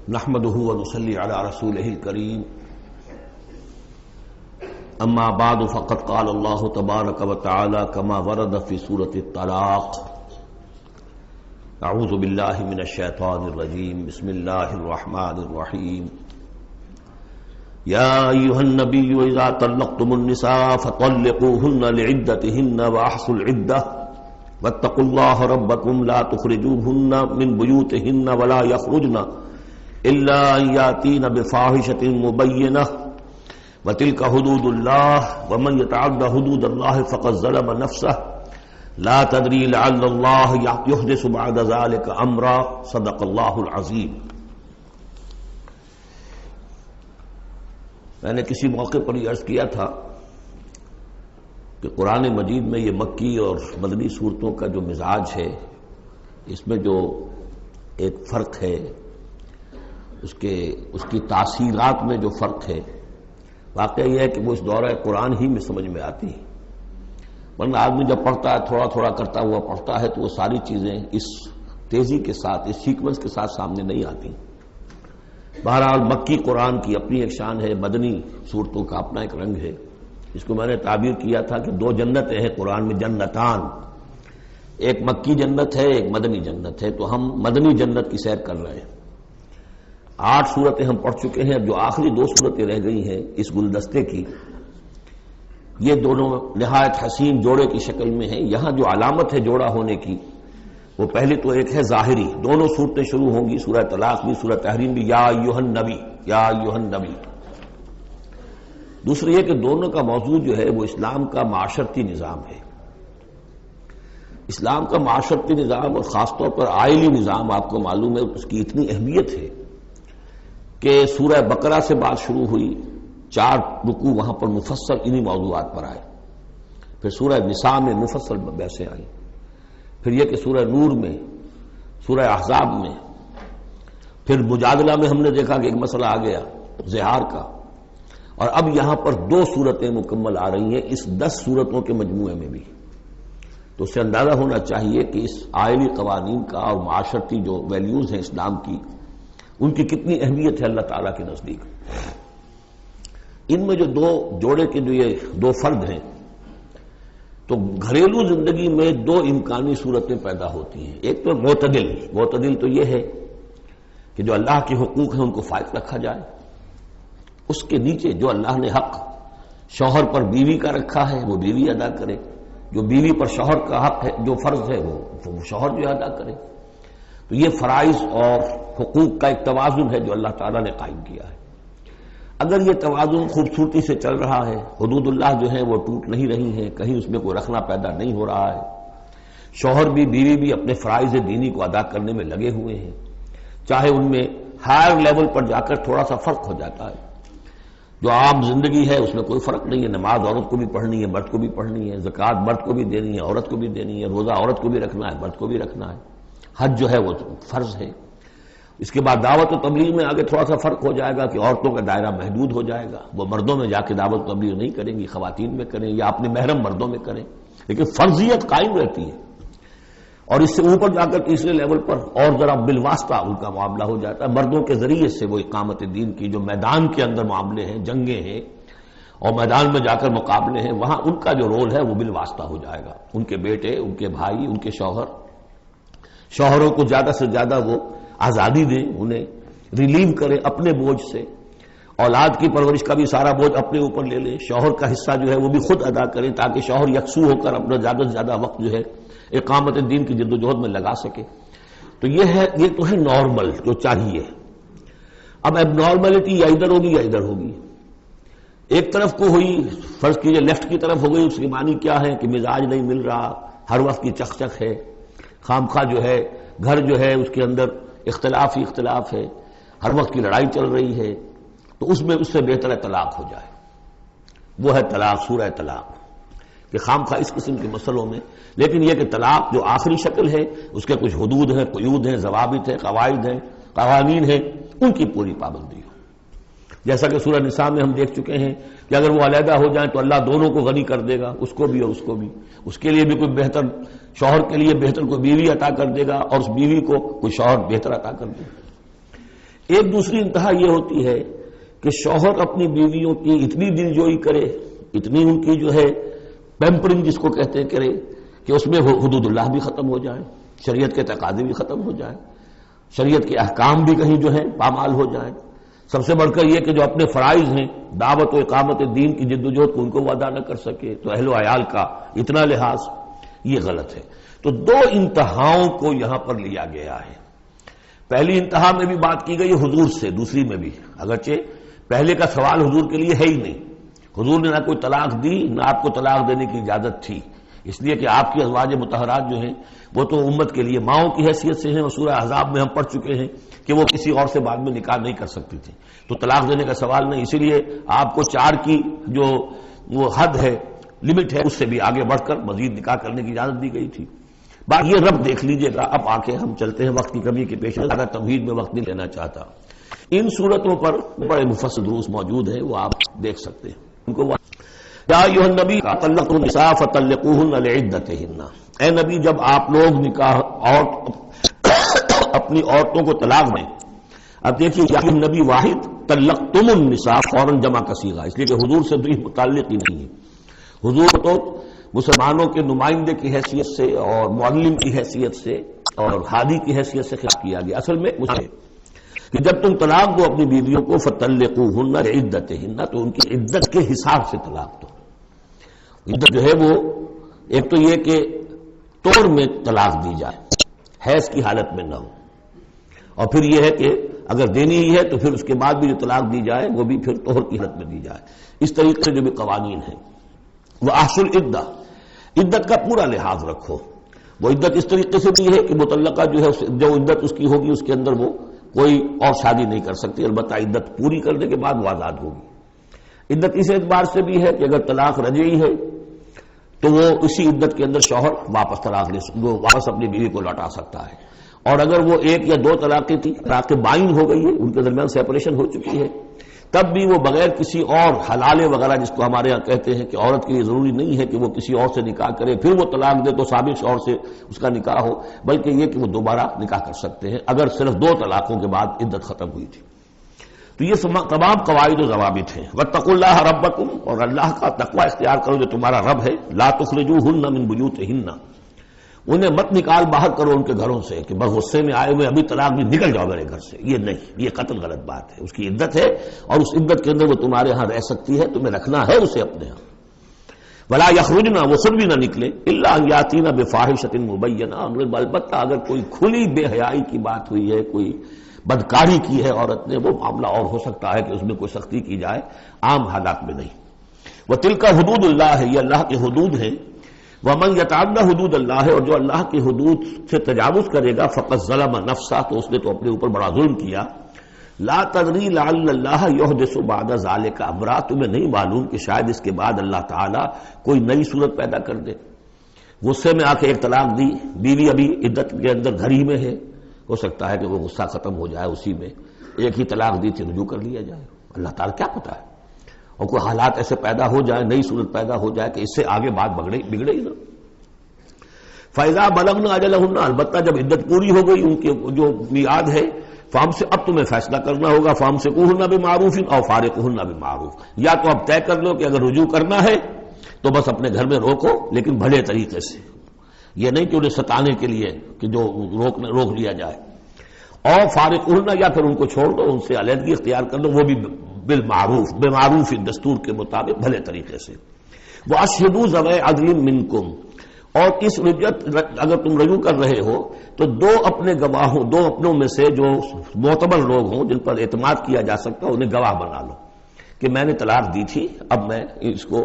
نحمده ونصلي على رسوله الكريم اما بعد فقد قال الله تبارك وتعالى كما ورد في سورة الطلاق اعوذ بالله من الشيطان الرجيم بسم الله الرحمن الرحيم يا أيها النبي إذا طلقتم النساء فطلقوهن لعدتهن وأحصوا العدة واتقوا الله ربكم لا تخرجوهن من بيوتهن ولا يخرجن إلا أن يأتين بفاحشة مبينة وتلك حدود الله ومن يتعد حدود الله فقد ظلم نفسه لا تدري لعل الله يحدث بعد ذلك أمرا صدق الله العظيم۔ میں نے کسی موقع پر یہ عرض کیا تھا کہ قرآن مجید میں یہ مکی اور مدنی صورتوں کا جو مزاج ہے، اس میں جو ایک فرق ہے، اس کی تاثیرات میں جو فرق ہے، واقعہ یہ ہے کہ وہ اس دورہ قرآن ہی میں سمجھ میں آتی ہے، ورنہ آدمی جب پڑھتا ہے تھوڑا تھوڑا کرتا ہوا پڑھتا ہے تو وہ ساری چیزیں اس تیزی کے ساتھ، اس سیکوینس کے ساتھ سامنے نہیں آتی۔ بہرحال مکی قرآن کی اپنی ایک شان ہے، مدنی صورتوں کا اپنا ایک رنگ ہے۔ اس کو میں نے تعبیر کیا تھا کہ دو جنتیں ہیں قرآن میں، جنتان، ایک مکی جنت ہے، ایک مدنی جنت ہے، تو ہم مدنی جنت کی سیر کر رہے ہیں۔ 8 صورتیں ہم پڑھ چکے ہیں، جو آخری 2 صورتیں رہ گئی ہیں اس گلدستے کی، یہ دونوں نہایت حسین جوڑے کی شکل میں ہیں۔ یہاں جو علامت ہے جوڑا ہونے کی، وہ پہلی تو ایک ہے ظاہری، دونوں صورتیں شروع ہوں گی، سورہ طلاق بھی سورہ تحریم بھی، یا ایھا النبی، یا ایھا النبی۔ دوسری یہ کہ دونوں کا موضوع جو ہے وہ اسلام کا معاشرتی نظام ہے۔ اسلام کا معاشرتی نظام اور خاص طور پر آئلی نظام، آپ کو معلوم ہے اس کی اتنی اہمیت ہے کہ سورہ بقرہ سے بات شروع ہوئی، 4 رکوع وہاں پر مفصل انہی موضوعات پر آئے، پھر سورہ نساء میں مفصل بحثیں آئیں، پھر یہ کہ سورہ نور میں، سورہ احزاب میں، پھر مجادلہ میں ہم نے دیکھا کہ ایک مسئلہ آ گیا زہار کا، اور اب یہاں پر 2 صورتیں مکمل آ رہی ہیں اس 10 صورتوں کے مجموعے میں بھی۔ تو اس سے اندازہ ہونا چاہیے کہ اس آئلی قوانین کا اور معاشرتی جو ویلیوز ہیں اسلام کی، ان کی کتنی اہمیت ہے اللہ تعالیٰ کے نزدیک۔ ان میں جو 2 جوڑے کے جو یہ 2 فرد ہیں، تو گھریلو زندگی میں 2 امکانی صورتیں پیدا ہوتی ہیں۔ ایک تو معتدل تو یہ ہے کہ جو اللہ کے حقوق ہیں ان کو فائق رکھا جائے، اس کے نیچے جو اللہ نے حق شوہر پر بیوی کا رکھا ہے وہ بیوی ادا کرے، جو بیوی پر شوہر کا حق ہے، جو فرض ہے وہ شوہر جو ادا کرے۔ تو یہ فرائض اور حقوق کا ایک توازن ہے جو اللہ تعالیٰ نے قائم کیا ہے۔ اگر یہ توازن خوبصورتی سے چل رہا ہے، حدود اللہ جو ہیں وہ ٹوٹ نہیں رہی ہیں، کہیں اس میں کوئی رخنا پیدا نہیں ہو رہا ہے، شوہر بھی بیوی بھی اپنے فرائض دینی کو ادا کرنے میں لگے ہوئے ہیں، چاہے ان میں ہائر لیول پر جا کر تھوڑا سا فرق ہو جاتا ہے، جو عام زندگی ہے اس میں کوئی فرق نہیں ہے، نماز عورت کو بھی پڑھنی ہے، مرد کو بھی پڑھنی ہے، زکوٰۃ مرد کو بھی دینی ہے، عورت کو بھی دینی ہے، روزہ عورت کو بھی رکھنا ہے، مرد کو بھی رکھنا ہے، حج جو ہے وہ فرض ہے۔ اس کے بعد دعوت و تبلیغ میں آگے تھوڑا سا فرق ہو جائے گا کہ عورتوں کا دائرہ محدود ہو جائے گا، وہ مردوں میں جا کے دعوت و تبلیغ نہیں کریں گی، خواتین میں کریں یا اپنے محرم مردوں میں کریں، لیکن فرضیت قائم رہتی ہے۔ اور اس سے اوپر جا کر تیسرے لیول پر اور ذرا بالواسطہ ان کا معاملہ ہو جاتا ہے، مردوں کے ذریعے سے وہ اقامت دین کی جو میدان کے اندر معاملے ہیں، جنگیں ہیں اور میدان میں جا کر مقابلے ہیں، وہاں ان کا جو رول ہے وہ بالواسطہ ہو جائے گا۔ ان کے بیٹے، ان کے بھائی، ان کے شوہروں کو زیادہ سے زیادہ وہ آزادی دیں، انہیں ریلیو کریں اپنے بوجھ سے، اولاد کی پرورش کا بھی سارا بوجھ اپنے اوپر لے لیں، شوہر کا حصہ جو ہے وہ بھی خود ادا کریں تاکہ شوہر یکسو ہو کر اپنا زیادہ سے زیادہ وقت جو ہے اقامت دین کی جد و جہد میں لگا سکے۔ تو یہ تو ہے نارمل جو چاہیے۔ اب اب نارملٹی یا ادھر ہوگی یا ادھر ہوگی، ایک طرف کو ہوئی، فرض کیجئے لیفٹ کی طرف ہو گئی، اس کی معنی کیا ہے کہ مزاج نہیں مل رہا، ہر وقت کی چک ہے، خام خواہ جو ہے گھر جو ہے اس کے اندر اختلاف ہی اختلاف ہے، ہر وقت کی لڑائی چل رہی ہے، تو اس میں اس سے بہتر ہے طلاق ہو جائے۔ وہ ہے طلاق، سورہ طلاق، کہ خام خواہ اس قسم کے مسئلوں میں، لیکن یہ کہ طلاق جو آخری شکل ہے اس کے کچھ حدود ہیں، قیود ہیں، ضوابط ہیں، قواعد ہیں، قوانین ہیں، ان کی پوری پابندی ہو۔ جیسا کہ سورہ نساء میں ہم دیکھ چکے ہیں کہ اگر وہ علیحدہ ہو جائیں تو اللہ دونوں کو غنی کر دے گا، اس کو بھی اور اس کو بھی، اس کے لیے بھی کوئی بہتر، شوہر کے لیے بہتر کوئی بیوی عطا کر دے گا اور اس بیوی کو کوئی شوہر بہتر عطا کر دے گا۔ ایک دوسری انتہا یہ ہوتی ہے کہ شوہر اپنی بیویوں کی اتنی دلجوئی کرے، اتنی ان کی جو ہے پیمپرنگ جس کو کہتے ہیں کرے کہ اس میں حدود اللہ بھی ختم ہو جائیں، شریعت کے تقاضے بھی ختم ہو جائیں، شریعت کے احکام بھی کہیں جو ہے پامال ہو جائیں۔ سب سے بڑھ کر یہ کہ جو اپنے فرائض ہیں، دعوت و اقامت دین کی جدوجہد کو ان کو وہ ادا نہ کر سکے، تو اہل و عیال کا اتنا لحاظ، یہ غلط ہے۔ تو دو انتہاؤں کو یہاں پر لیا گیا ہے۔ پہلی انتہا میں بھی بات کی گئی حضور سے، دوسری میں بھی، اگرچہ پہلے کا سوال حضور کے لیے ہے ہی نہیں، حضور نے نہ کوئی طلاق دی نہ آپ کو طلاق دینے کی اجازت تھی، اس لیے کہ آپ کی ازواج مطہرات جو ہیں وہ تو امت کے لیے ماؤں کی حیثیت سے ہیں، اور سورہ احزاب میں ہم پڑھ چکے ہیں کہ وہ کسی اور سے بعد میں نکاح نہیں کر سکتی تھی، تو طلاق دینے کا سوال نہیں، اسی لیے آپ کو 4 کی جو وہ حد ہے، لمٹ ہے، اس سے بھی آگے بڑھ کر مزید نکاح کرنے کی اجازت دی گئی تھی۔ بات یہ رب دیکھ لیجئے گا۔ اب آ کے ہم چلتے ہیں، وقت کی کمی کے پیش نظر تمہید میں وقت نہیں لینا چاہتا۔ ان صورتوں پر بڑے مفصل دروس موجود ہیں، وہ آپ دیکھ سکتے ہیں ان کو۔ یا ایھا النبی طلقتم النساء فطلقوهن لعدتهن، اے نبی جب آپ لوگ نکاح اور اپنی عورتوں کو طلاق دیں، اب دیکھیے یا نبی واحد، طلقتم النساء فوراً جمع کا صیغہ، اس لیے کہ حضور سے تو یہ متعلق ہی نہیں ہے۔ حضور تو مسلمانوں کے نمائندے کی حیثیت سے اور معلم کی حیثیت سے اور ہادی کی حیثیت سے خطاب کیا گیا۔ اصل میں مجھے کہ جب تم طلاق دو اپنی بیویوں کو فطلقوهن لعدتهن، تو ان کی عدت کے حساب سے طلاق دو۔ عدت جو ہے وہ ایک تو یہ کہ طور میں طلاق دی جائے، حیض کی حالت میں نہ ہو، اور پھر یہ ہے کہ اگر دینی ہی ہے تو پھر اس کے بعد بھی جو طلاق دی جائے وہ بھی پھر طہر کی حالت میں دی جائے۔ اس طریقے سے جو بھی قوانین ہیں، وہ احصل العدہ، عدت کا پورا لحاظ رکھو۔ وہ عدت اس طریقے سے بھی ہے کہ مطلقہ جو ہے جو عدت اس کی ہوگی اس کے اندر وہ کوئی اور شادی نہیں کر سکتی، البتہ عدت پوری کرنے کے بعد وہ آزاد ہوگی۔ عدت اس اعتبار سے بھی ہے کہ اگر طلاق رجعی ہے تو وہ اسی عدت کے اندر شوہر واپس واپس اپنی بیوی کو لوٹا سکتا ہے، اور اگر وہ 1 یا 2 طلاقیں تھی، طلاق بائن ہو گئی ہے، ان کے درمیان سیپریشن ہو چکی ہے، تب بھی وہ بغیر کسی اور حلالے وغیرہ جس کو ہمارے ہاں کہتے ہیں کہ عورت کے لیے ضروری نہیں ہے کہ وہ کسی اور سے نکاح کرے پھر وہ طلاق دے تو سابق شوہر سے اس کا نکاح ہو، بلکہ یہ کہ وہ دوبارہ نکاح کر سکتے ہیں اگر صرف 2 طلاقوں کے بعد عدت ختم ہوئی تھی۔ تو یہ تمام قواعد و ضوابط ہیں۔ واتقوا اللہ ربکم، اور اللہ کا تقوی اختیار کرو جو تمہارا رب ہے۔ لا تخرجوہن من بیوتہن، انہیں مت نکال باہر کرو ان کے گھروں سے کہ بس غصے میں آئے ہوئے ابھی طلاق بھی نکل جاؤ میرے گھر سے، یہ نہیں، یہ قطعاً غلط بات ہے۔ اس کی عدت ہے اور اس عدت کے اندر وہ تمہارے ہاں رہ سکتی ہے، تمہیں رکھنا ہے اسے اپنے ہاں۔ ولا یخرجن، وہ خود بھی نہ نکلے، الا ان یاتین بفاحشۃ مبینہ، البتہ اگر کوئی کھلی بے حیائی کی بات ہوئی ہے، کوئی بدکاری کی ہے عورت نے، وہ معاملہ اور ہو سکتا ہے کہ اس میں کوئی سختی کی جائے، عام حالات میں نہیں۔ وتلک حدود اللہ ہے، یہ اللہ کی حدود ہیں۔ ومن یتعد حدود اللہ ہے، اور جو اللہ کی حدود سے تجاوز کرے گا فقط ظلم نفسہ، تو اس نے تو اپنے اوپر بڑا ظلم کیا۔ لا تدری لعل اللہ یحدث بعد ذلک امرا، تمہیں نہیں معلوم کہ شاید اس کے بعد اللہ تعالیٰ کوئی نئی صورت پیدا کر دے۔ غصے میں آ کے 1 طلاق دی، بیوی ابھی عدت کے اندر گھر ہی میں ہے، ہو سکتا ہے کہ وہ غصہ ختم ہو جائے، اسی میں 1 ہی طلاق دی تھی رجوع کر لیا جائے، اللہ تعالیٰ کیا پتا ہے، اور کوئی حالات ایسے پیدا ہو جائے، نئی صورت پیدا ہو جائے کہ اس سے آگے بات بگڑے ہی نہ۔ فَإِذَا بَلَغْنَ أَجَلَهُنَّ، البتہ جب عدت پوری ہو گئی ان کی جو میعاد ہے، اب تمہیں فیصلہ کرنا ہوگا، فَأَمْسِكُوهُنَّ بِمَعْرُوفٍ أَوْ فَارِقُوهُنَّ بِمَعْرُوفٍ، یا تو اب طے کر لو کہ اگر رجوع کرنا ہے تو بس اپنے گھر میں روکو، لیکن بھلے طریقے سے، یہ نہیں کہ انہیں ستانے کے لیے کہ جو روک لیا جائے، اور فارقوهن، یا پھر ان کو چھوڑ دو، ان سے علیحدگی اختیار کر دو، وہ بھی بالمعروف، بمعروف دستور کے مطابق بھلے طریقے سے۔ وَأَشْهِدُوا ذَوَيْ عَدْلٍ مِّنكُمْ، اور اس رجعت اگر تم رجوع کر رہے ہو تو 2 اپنے گواہوں، 2 اپنوں میں سے جو معتبر لوگ ہوں جن پر اعتماد کیا جا سکتا انہیں گواہ بنا لو کہ میں نے طلاق دی تھی، اب میں اس کو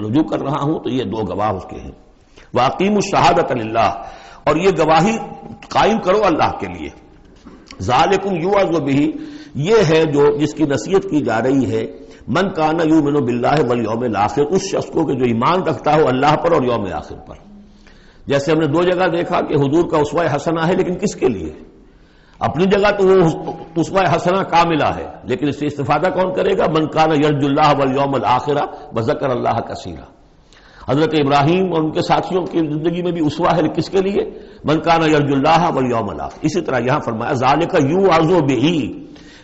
رجوع کر رہا ہوں، تو یہ 2 گواہ اس کے ہیں۔ وَأَقِیمُوا الشَّهَادَةَ لِلَّهِ، اور یہ گواہی قائم کرو اللہ کے لیے۔ ذَلِکُمْ یُوعظُ بِهِ، یہ ہے جو جس کی نصیحت کی جا رہی ہے، من کان یؤمن باللہ والیوم الآخر، اس شخص کو کہ جو ایمان رکھتا ہو اللہ پر اور یوم آخر پر۔ جیسے ہم نے 2 جگہ دیکھا کہ حضور کا اسوہ حسنہ ہے، لیکن کس کے لیے؟ اپنی جگہ تو وہ اسوہ حسنہ کاملہ ہے، لیکن اس سے استفادہ کون کرے گا؟ من کان یرجو اللہ والیوم الآخرہ وذکر اللہ کثیرا۔ حضرت ابراہیم اور ان کے ساتھیوں کی زندگی میں بھی اسوہ ہے، کس کے لیے؟ من کان یرجو اللہ والیوم الآخر۔ اسی طرح یہاں فرمایا ذالک یوعظ بہ،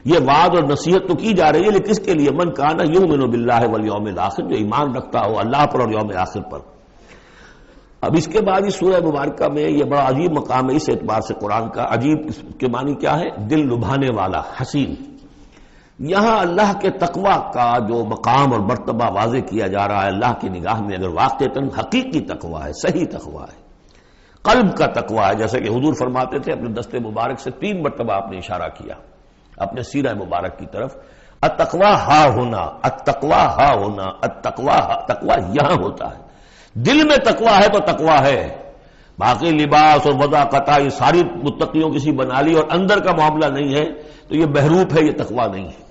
یہ وعظ اور نصیحت تو کی جا رہی ہے، لیکن کس کے لیے؟ من کان یؤمن باللہ والیوم الآخر، جو ایمان رکھتا ہو اللہ پر اور یوم آخر پر۔ اب اس کے بعد اس سورہ مبارکہ میں یہ بڑا عجیب مقام ہے اس اعتبار سے قرآن کا۔ عجیب کے معنی کیا ہے؟ دل لبھانے والا، حسین۔ یہاں اللہ کے تقوی کا جو مقام اور مرتبہ واضح کیا جا رہا ہے اللہ کی نگاہ میں، اگر واقعتاً حقیقی تقوی ہے، صحیح تقوی ہے، قلب کا تقوی ہے، جیسے کہ حضور فرماتے تھے اپنے دست مبارک سے 3 مرتبہ آپ نے اشارہ کیا اپنے سیرہ مبارک کی طرف، التقوی ہا ہونا، التقوی ہا ہونا، التقوی ہا، تقوی یہاں ہوتا ہے۔ دل میں تقوی ہے تو تقوی ہے، باقی لباس اور وضاقت یہ ساری متقیوں کسی بنا لی اور اندر کا معاملہ نہیں ہے تو یہ بہروپ ہے، یہ تقوی نہیں ہے۔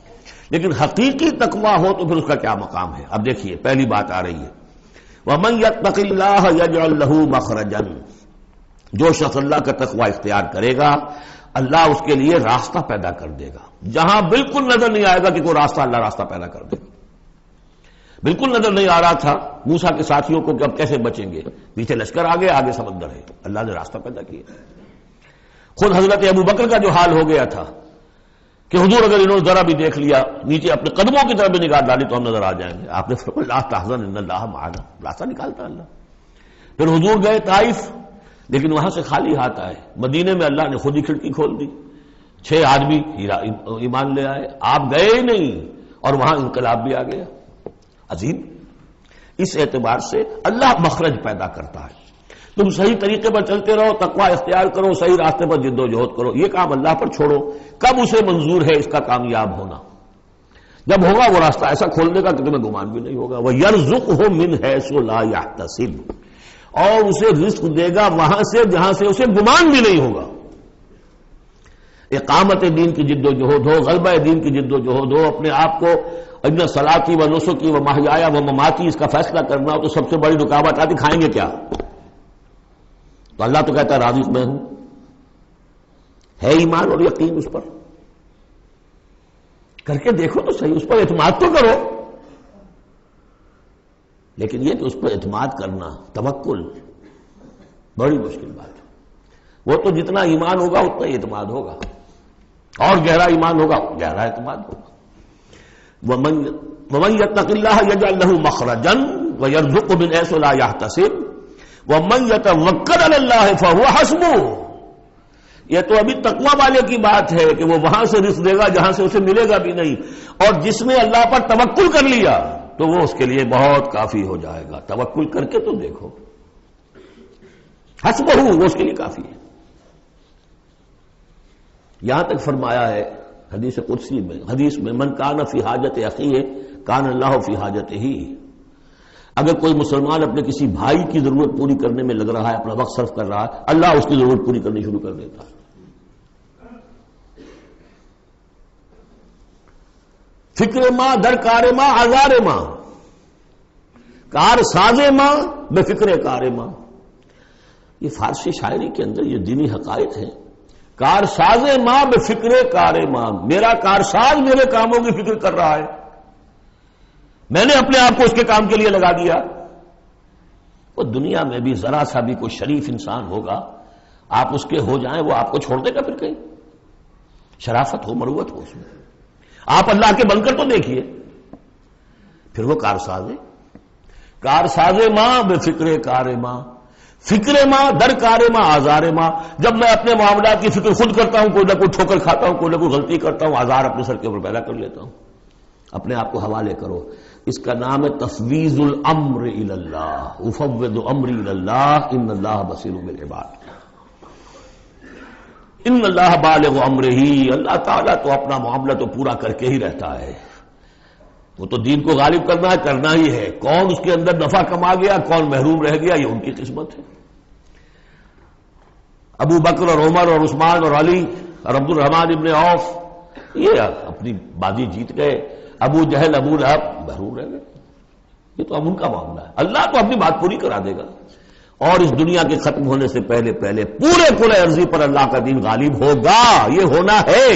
لیکن حقیقی تقوی ہو تو پھر اس کا کیا مقام ہے؟ اب دیکھیے پہلی بات آ رہی ہے، وَمَن يَتَّقِ اللَّهَ يَجْعَل لَّهُ مَخْرَجًا، جو شخص اللہ کا تقوی اختیار کرے گا اللہ اس کے لیے راستہ پیدا کر دے گا، جہاں بالکل نظر نہیں آئے گا کہ کوئی راستہ، اللہ راستہ پیدا کر دے گا۔ بالکل نظر نہیں آ رہا تھا موسیٰ کے ساتھیوں کو کہ اب کیسے بچیں گے، پیچھے لشکر آگے، آگے سمندر ہے، اللہ نے راستہ پیدا کیا۔ خود حضرت ابو بکر کا جو حال ہو گیا تھا کہ حضور اگر انہوں نے ذرا بھی دیکھ لیا، نیچے اپنے قدموں کی طرف بھی نگاہ ڈالی تو ہم نظر آ جائیں گے، آپ نے فرمایا لا تحزن ان اللہ معنا، راستہ نکالتا اللہ۔ پھر حضور گئے طائف، لیکن وہاں سے خالی ہاتھ آئے، مدینے میں اللہ نے خود ہی کھڑکی کھول دی، 6 آدمی ایمان لے آئے، آپ گئے ہی نہیں اور وہاں انقلاب بھی آ گیا۔ عظیم، اس اعتبار سے اللہ مخرج پیدا کرتا ہے۔ تم صحیح طریقے پر چلتے رہو، تقوی اختیار کرو، صحیح راستے پر جد و جہد کرو، یہ کام اللہ پر چھوڑو، کب اسے منظور ہے اس کا کامیاب ہونا؟ جب ہوگا وہ راستہ ایسا کھول دے گا کہ تمہیں گمان بھی نہیں ہوگا۔ وَيَرْزُقْهُ مِنْ حَيْثُ لَا يَحْتَسِبُ، اور اسے رزق دے گا وہاں سے جہاں سے اسے گمان بھی نہیں ہوگا۔ اقامت دین کی جد و جہد ہو، غلبہ دین کی جد و جہد ہو، اپنے آپ کو ان صلاتی و نسکی و محیایا و مماتی اس کا فیصلہ کرنا ہو تو سب سے بڑی رکاوٹ آتی کھائیں گے کیا؟ تو اللہ تو کہتا ہے رازق میں ہوں، ہے ایمان اور یقین اس پر، کر کے دیکھو تو صحیح، اس پر اعتماد تو کرو۔ لیکن یہ کہ اس پر اعتماد کرنا، توکل، بڑی مشکل بات ہے۔ وہ تو جتنا ایمان ہوگا اتنا ہی اعتماد ہوگا، اور گہرا ایمان ہوگا گہرا اعتماد ہوگا۔ وَمَن يَتَّقِ اللَّهَ يَجْعَل لَّهُ مَخْرَجًا وَيَرْزُقْهُ مِنْ حَيْثُ لَا يَحْتَسِبُ وَمَن يَتَوَكَّلْ عَلَى اللَّهِ فَهُوَ حَسْبُهُ۔ یہ تو ابھی تقوی والے کی بات ہے کہ وہ وہاں سے رزق دے گا جہاں سے اسے ملے گا بھی نہیں، اور جس نے اللہ پر توکل کر لیا تو وہ اس کے لیے بہت کافی ہو جائے گا۔ توکل کر کے تو دیکھو، حسبہ وہ اس کے لیے کافی ہے۔ یہاں تک فرمایا ہے حدیث قدسی میں، حدیث میں من کان فی حاجت اخیہ کان اللہ فی حاجتہ، اگر کوئی مسلمان اپنے کسی بھائی کی ضرورت پوری کرنے میں لگ رہا ہے، اپنا وقت صرف کر رہا ہے، اللہ اس کی ضرورت پوری کرنی شروع کر دیتا ہے۔ فکر ماں در کار ماں آزار ماں، کار ساز ماں بے فکر کار ماں، یہ فارسی شاعری کے اندر یہ دینی حقائق ہیں۔ کار ساز ماں بے فکر کار ماں، میرا کارساز میرے کاموں کی فکر کر رہا ہے، میں نے اپنے آپ کو اس کے کام کے لیے لگا دیا۔ وہ دنیا میں بھی ذرا سا بھی کوئی شریف انسان ہوگا، آپ اس کے ہو جائیں وہ آپ کو چھوڑ دے گا پھر کہیں؟ شرافت ہو، مروت ہو اس میں، آپ اللہ کے بن کر تو دیکھیے، پھر وہ کارساز ہے۔ کارساز ماں بے فکر کار ماں، فکر ماں در کار ماں آزار ماں، جب میں اپنے معاملات کی فکر خود کرتا ہوں، کوئی نہ کوئی ٹھوکر کھاتا ہوں، کوئی نہ کوئی غلطی کرتا ہوں، آزار اپنے سر کے اوپر پیدا کر لیتا ہوں۔ اپنے آپ کو حوالے کرو، اس کا نام ہے تفویض الامر الی اللہ، افوض امری الی اللہ ان اللہ بصیر بالعباد۔ ان اللہ بالغ امرہ، اللہ تعالیٰ تو اپنا معاملہ تو پورا کر کے ہی رہتا ہے، وہ تو دین کو غالب کرنا ہی ہے، کون اس کے اندر نفع کما گیا کون محروم رہ گیا یہ ان کی قسمت ہے۔ ابو بکر اور عمر اور عثمان اور علی اور عبد الرحمن ابن عوف یہ اپنی بازی جیت گئے، ابو جہل ابو لہب محروم رہ گئے، یہ تو اب ان کا معاملہ ہے، اللہ تو اپنی بات پوری کرا دے گا۔ اور اس دنیا کے ختم ہونے سے پہلے پہلے پورے عرضی پر اللہ کا دین غالب ہوگا. یہ ہونا ہے.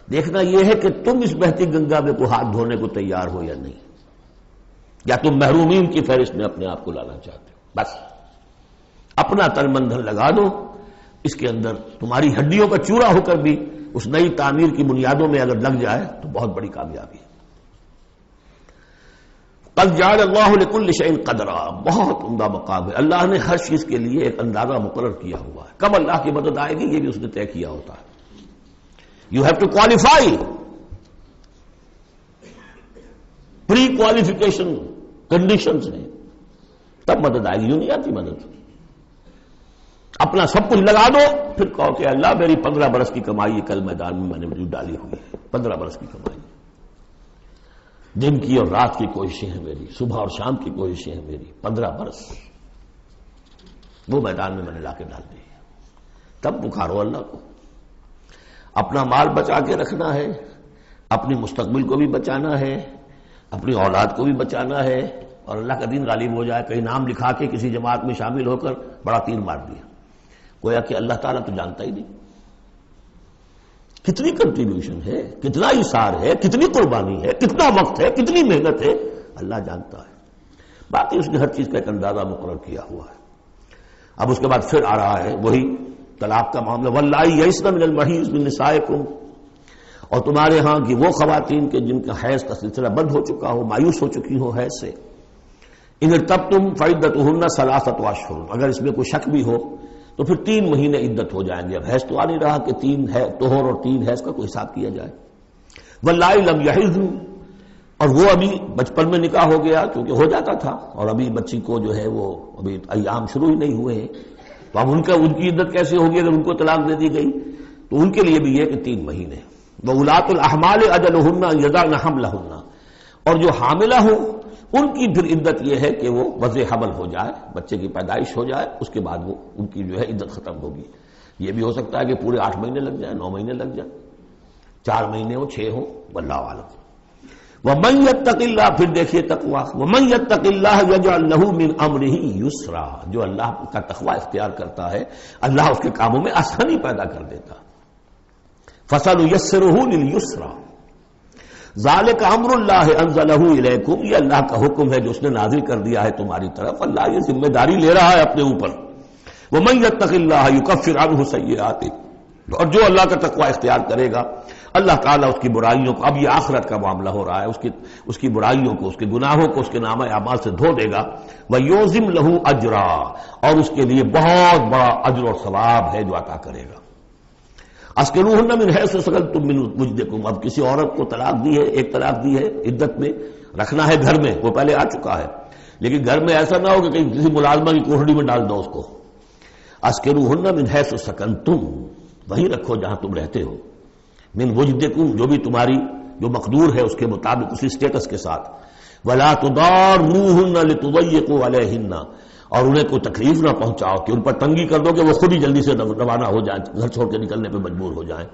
دیکھنا یہ ہے کہ تم اس بہتی گنگا میں کو ہاتھ دھونے کو تیار ہو یا نہیں، یا تم محرومین کی فہرست میں اپنے آپ کو لانا چاہتے ہو. بس اپنا تن من دھن لگا دو اس کے اندر. تمہاری ہڈیوں کا چورا ہو کر بھی اس نئی تعمیر کی بنیادوں میں اگر لگ جائے تو بہت بڑی کامیابی ہے. قد جعل اللہ لکل شیء قدرا، بہت عمدہ مقام ہے. اللہ نے ہر چیز کے لیے ایک اندازہ مقرر کیا ہوا ہے. کب اللہ کی مدد آئے گی یہ بھی اس نے طے کیا ہوتا ہے. You have to qualify. Pre qualification conditions ہیں تب مدد آئے گی. یوں نہیں آتی مدد. اپنا سب کچھ لگا دو پھر کہو کہ اللہ میری 15 برس کی کمائی کل میدان میں نے وجود ڈالی ہوئی ہے. 15 برس کی کمائی، دن کی اور رات کی کوششیں ہیں میری، صبح اور شام کی کوششیں ہیں میری. 15 برس وہ میدان میں نے لا کے ڈال دی. تب پکارو اللہ کو. اپنا مال بچا کے رکھنا ہے، اپنی مستقبل کو بھی بچانا ہے، اپنی اولاد کو بھی بچانا ہے، اور اللہ کا دین غالب ہو جائے. کہیں نام لکھا کے کسی جماعت میں شامل ہو کر بڑا تیر مار دیا، گویا کہ اللہ تعالیٰ تو جانتا ہی نہیں. کتنی کنٹریبیوشن ہے، کتنا اثار ہے، کتنی قربانی ہے، کتنا وقت ہے، کتنی محنت ہے، اللہ جانتا ہے. باقی اس نے ہر چیز کا ایک اندازہ مقرر کیا ہوا ہے. اب اس کے بعد پھر آ رہا ہے وہی طلاق کا معاملہ. واللائی یئسن من المحیض من نسائکم، اور تمہارے ہاں کی وہ خواتین کے جن کا حیض کا سلسلہ بند ہو چکا ہو، مایوس ہو چکی ہو حیض سے. ان ارتبتم فعدتہن ثلاثۃ اشہر، اگر اس میں کوئی شک بھی ہو تو پھر 3 مہینے عدت ہو جائیں گے. اب حیض تو آ نہیں رہا کہ 3 ہے طہور اور 3 حیض کا کوئی حساب کیا جائے. واللائی لم یحضن، اور وہ ابھی بچپن میں نکاح ہو گیا کیونکہ ہو جاتا تھا، اور ابھی بچی کو جو ہے وہ ابھی ایام شروع ہی نہیں ہوئے ہیں، تو اب ان کی عدت کیسے ہوگی اگر ان کو طلاق دے دی گئی؟ تو ان کے لیے بھی یہ کہ 3 مہینے. وَأُولَاتُ الْأَحْمَالِ أَجَلُهُنَّ أَن يَضَعْنَ حَمْلَهُنَّ، اور جو حاملہ ہوں ان کی پھر عدت یہ ہے کہ وہ وضع حمل ہو جائے، بچے کی پیدائش ہو جائے، اس کے بعد وہ ان کی جو ہے عدت ختم ہوگی. یہ بھی ہو سکتا ہے کہ پورے 8 مہینے لگ جائیں، 9 مہینے لگ جائیں، 4 مہینے ہو، 6 ہو، واللہ اعلم. وَمَن يَتَّقِ اللَّهَ، پھر دیکھیے تقویٰ. وَمَن يَتَّقِ اللَّهَ يَجْعَل لَّهُ مِنْ أَمْرِهِ يُسْرًا، جو اللہ کا تقویٰ اختیار کرتا ہے اللہ اس کے کاموں میں آسانی پیدا کر دیتا. فَسَنُيَسِّرُهُ لِلْيُسْرَىٰ، ذالک امر اللہ انزلہ الیکم، یہ اللہ کا حکم ہے جو اس نے نازل کر دیا ہے تمہاری طرف. اللہ یہ ذمہ داری لے رہا ہے اپنے اوپر. ومن یتق اللہ یکفر عنہ سیئاتہ، اور جو اللہ کا تقوی اختیار کرے گا اللہ تعالیٰ اس کی برائیوں کو، اب یہ آخرت کا معاملہ ہو رہا ہے، اس کی برائیوں کو، اس کے گناہوں کو اس کے نامہ اعمال سے دھو دے گا. ویعظم لہ اجرا، اور اس کے لیے بہت بڑا اجر اور ثواب ہے جو عطا کرے گا. اسکنوہن من حیث سکنتم من وجدکم، اب کسی عورت کو طلاق دی ہے، ایک طلاق دی ہے، عدت میں رکھنا ہے گھر میں، وہ پہلے آ چکا ہے، لیکن گھر میں ایسا نہ ہو کہ کہیں کسی ملازمہ کی کوٹڑی میں ڈال دو اس کو. اسکنوہن من حیث سکنتم، وہیں رکھو جہاں تم رہتے ہو. من وجدکم، جو بھی تمہاری جو مقدور ہے اس کے مطابق، اسی سٹیٹس کے ساتھ. ولا تضاروہن لتضیقوا علیہن، اور انہیں کوئی تکلیف نہ پہنچاؤ کہ ان پر تنگی کر دو کہ وہ خود ہی جلدی سے روانہ ہو جائیں، گھر چھوڑ کے نکلنے پہ مجبور ہو جائیں.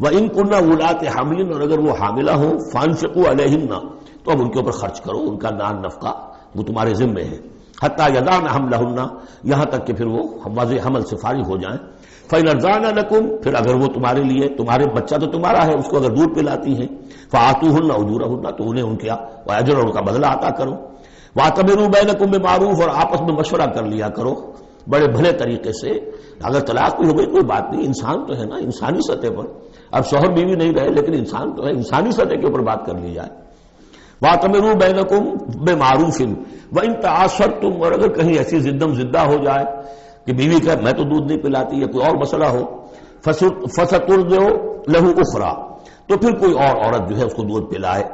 وَإِن كُنَّ أُولَاتِ حَمْلٍ، اور اگر وہ حاملہ ہوں، فَأَنفِقُوا عَلَيْهِنَّ، تو اب ان کے اوپر خرچ کرو، ان کا نان نفقہ وہ تمہارے ذمے ہے. حَتَّى يَضَعْنَ حَمْلَهُنَّ، یہاں تک کہ پھر وہ واضح حمل سے فارغ ہو جائیں. فَإِنْ أَرْضَعْنَ لَكُمْ، پھر اگر وہ تمہارے لیے، تمہارے بچہ تو تمہارا ہے، اس کو اگر دودھ پلاتی ہیں، فَآتُوهُنَّ أُجُورَهُنَّ، تو انہیں ان کا اجر اور ان کا بدلہ عطا کرو. وَاعْتَمِرُوا بَيْنَكُمْ بِمَعْرُوفٍ، اور آپس میں مشورہ کر لیا کرو بڑے بھلے طریقے سے. اگر طلاق بھی ہو گئی کوئی بات نہیں، انسان تو ہے نا، انسانی سطح پر. اب شوہر بیوی نہیں رہے لیکن انسان تو ہے، انسانی سطح کے اوپر بات کر لی جائے. وَاعْتَمِرُوا بَيْنَكُمْ بِمَعْرُوفٍ وَإِن تَعَاصَرْتُمْ، اور اگر کہیں ایسی زدہ ہو جائے کہ بیوی کا میں تو دودھ نہیں پلاتی یا کوئی اور مسئلہ ہو، فَسَتُرْضِعُ لَهُ أُخْرَىٰ، تو پھر کوئی اور عورت جو ہے اس کو دودھ پلائے.